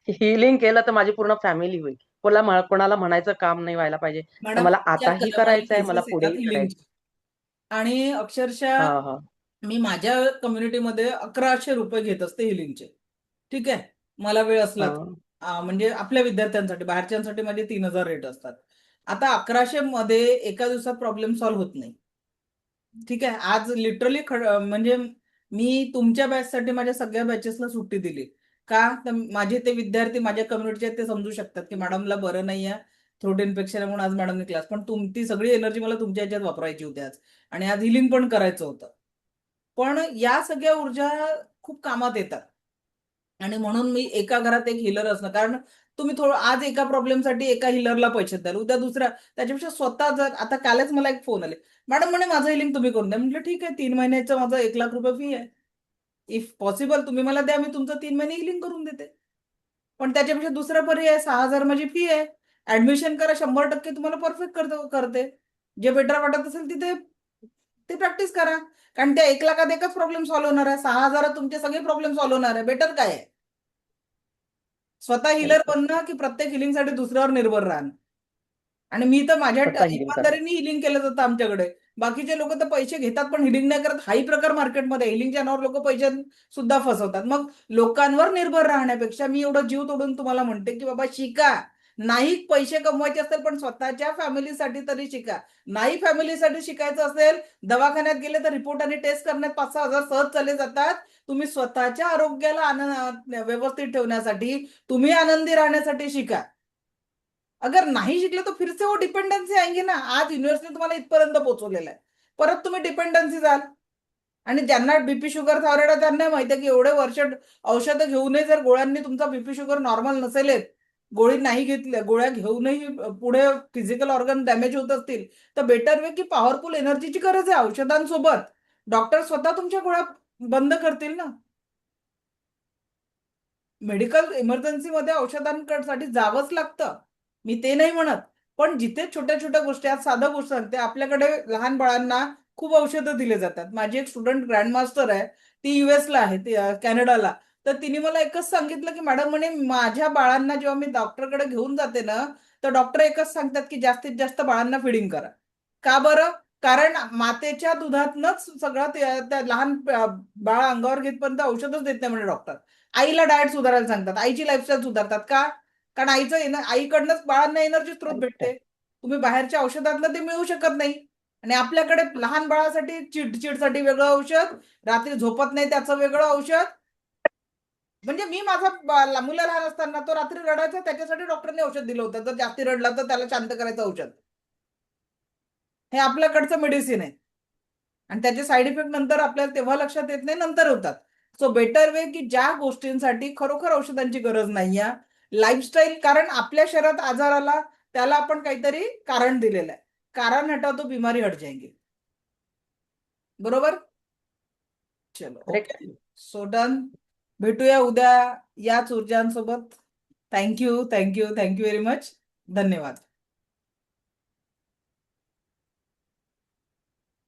हिलिंग केलं तर माझी पूर्ण फॅमिली होईल. कोणाला म्हणायचं काम नाही व्हायला पाहिजे. तर मॅडम मला 4 आताही कदमाला करायचं आहे, मला केसेस येतात पुढेही हिलिंगचे. करायचं. आणि अक्षरशः हा हा. मी माझ्या कम्युनिटीमध्ये 1100 रुपये घेत असते हिलिंगचे. ठीक आहे. मला वेळ असला तर. हा. म्हणजे आपल्या विद्यार्थ्यांसाठी, बाहेरच्यांसाठी माझे 3000 रेट असतात. आता 1100 मध्ये एका दिवसात प्रॉब्लेम सॉल्व्ह होत नाही. ठीक आहे. आज लिटरली म्हणजे मी तुमच्या बॅचसाठी माझ्या सगळ्या बॅचेसला सुट्टी दिली. का तर माझे ते विद्यार्थी माझ्या कम्युनिटीचे आहेत, ते समजू शकतात की मॅडमला बरं नाही आहे, थ्रोट इन्फेक्शन आहे म्हणून आज मॅडमने क्लास, पण ती सगळी एनर्जी मला तुमच्या ह्याच्यात वापरायची होती आज. आणि आज हिलिंग पण करायचं होतं. पण या सगळ्या ऊर्जा खूप कामात येतात. आणि म्हणून मी एका घरात एक हिलर असणं, कारण तुम्ही थोडं आज एका प्रॉब्लेमसाठी एका हिलरला पैसे द्याल, उद्या दुसऱ्या, त्याच्यापेक्षा स्वतः जर, आता कालच मला एक फोन आले, मॅडम म्हणे माझं हिलिंग तुम्ही करून द्या. म्हटलं ठीक आहे, 3 महिन्याचं माझं 1 लाख रुपये फी आहे. इफ पॉसिबल तुम्ही मला द्या, मी तुमचं 3 महिने हिलिंग करून देते. पण त्याच्यापेक्षा दुसरा पर्याय आहे, 6,000 माझी फी आहे. ऍडमिशन करा, 100% तुम्हाला परफेक्ट करते. जे बेटर वाटत असेल तिथे ते प्रॅक्टिस करा. कारण त्या 1 लाखात एकच प्रॉब्लेम सॉल्व्ह होणार आहे, 6,000 तुमचे सगळे प्रॉब्लेम सॉल्व्ह होणार आहे. बेटर काय आहे? स्वतः हिलर बरोबर. बनणं की प्रत्येक हिलिंगसाठी दुसऱ्यावर निर्भर राहणं. आणि मी तर माझ्या स्वतः हिलिंग करा. इमानदारीने हिलिंग केलं जातं आमच्याकडे. बाकीचे लोक तर पैसे घेतात पण हिलिंग नाही करत. हाही प्रकार मार्केटमध्ये, हिलिंगच्या नावावर लोक पैसे सुद्धा फसवतात. मग लोकांवर निर्भर राहण्यापेक्षा मी एवढं जीव तोडून तुम्हाला म्हणते की बाबा शिका. नाही पैसे कमवायचे असतील पण स्वतःच्या फॅमिलीसाठी तरी शिका. नाही फॅमिलीसाठी शिकायचं असेल, दवाखान्यात गेले तर रिपोर्ट आणि टेस्ट करण्यात 5-6 हजार सहज चालले जातात. तुम्ही स्वतःच्या आरोग्याला व्यवस्थित ठेवण्यासाठी, तुम्ही आनंदी राहण्यासाठी शिका. अगर नहीं शिकले तो फिर से वो डिपेंडन्सी आएंगे ना. आज युनिव्हर्सिटी तुम्हाला इथपर्यंत पोहोचवलेलं आहे, परत तुम्ही डिपेंडन्सी जाल. आणि ज्यांना बीपी शुगर थायरॉइड आहे त्यांना माहिती आहे की एवढे वर्ष औषधं घेऊनही जर गोळ्यांनी तुमचा बीपी शुगर नॉर्मल नसेल, गोळी नाही घेतल्या, गोळ्या घेऊनही पुढे फिजिकल ऑर्गन डॅमेज होत असतील, तर बेटर वे की पॉवरफुल एनर्जीची गरज आहे. औषधांसोबत डॉक्टर स्वतः तुमच्या गोळ्या बंद करतील ना. मेडिकल इमर्जन्सीमध्ये औषधांसाठी जावंच लागतं, मी ते नाही म्हणत. पण जिथे छोट्या छोट्या गोष्टी, आज साधं गोष्ट सांगते, आपल्याकडे लहान बाळांना खूप औषधं दिले जातात. माझी एक स्टुडंट ग्रँडमास्टर आहे, ती युएसला आहे, ती कॅनडाला. तर तिने मला एकच सांगितलं की मॅडम म्हणे माझ्या बाळांना जेव्हा मी डॉक्टरकडे घेऊन जाते ना, तर डॉक्टर एकच सांगतात की जास्तीत जास्त बाळांना फिडिंग करा. का बरं? कारण मातेच्या दुधातनच सगळं त्या लहान बाळ अंगावर घेतपर्यंत औषधच देत नाही म्हणे डॉक्टर. आईला डाएट सुधारायला सांगतात, आईची लाईफस्टाईल सुधारतात. का? कारण आईकडनंच बाळांना एनर्जी स्त्रोत भेटते. तुम्ही बाहेरच्या औषधातलं ते मिळू शकत नाही. आणि आपल्याकडे लहान बाळासाठी चिडचिडसाठी वेगळं औषध, रात्री झोपत नाही त्याचं वेगळं औषध. म्हणजे मी माझा मुलं लहान असताना तो रात्री रडायचा, त्याच्यासाठी डॉक्टरने औषध दिलं होतं. जर जास्ती रडला तर त्याला शांत करायचं औषध. हे आपल्याकडचं मेडिसिन आहे आणि त्याचे साईड इफेक्ट नंतर आपल्याला तेव्हा लक्षात येत नाही, नंतर होतात. सो बेटर वे की ज्या गोष्टींसाठी खरोखर औषधांची गरज नाहीये, लाईफस्टाईल. कारण आपल्या शरीरात आजार आला त्याला आपण काहीतरी कारण दिलेलं आहे. कारण हटा तो बिमारी हट जाएगी. बरोबर? चलो, ओके, सो डन. भेटूया उद्या याच ऊर्जांसोबत. Thank you very much. धन्यवाद.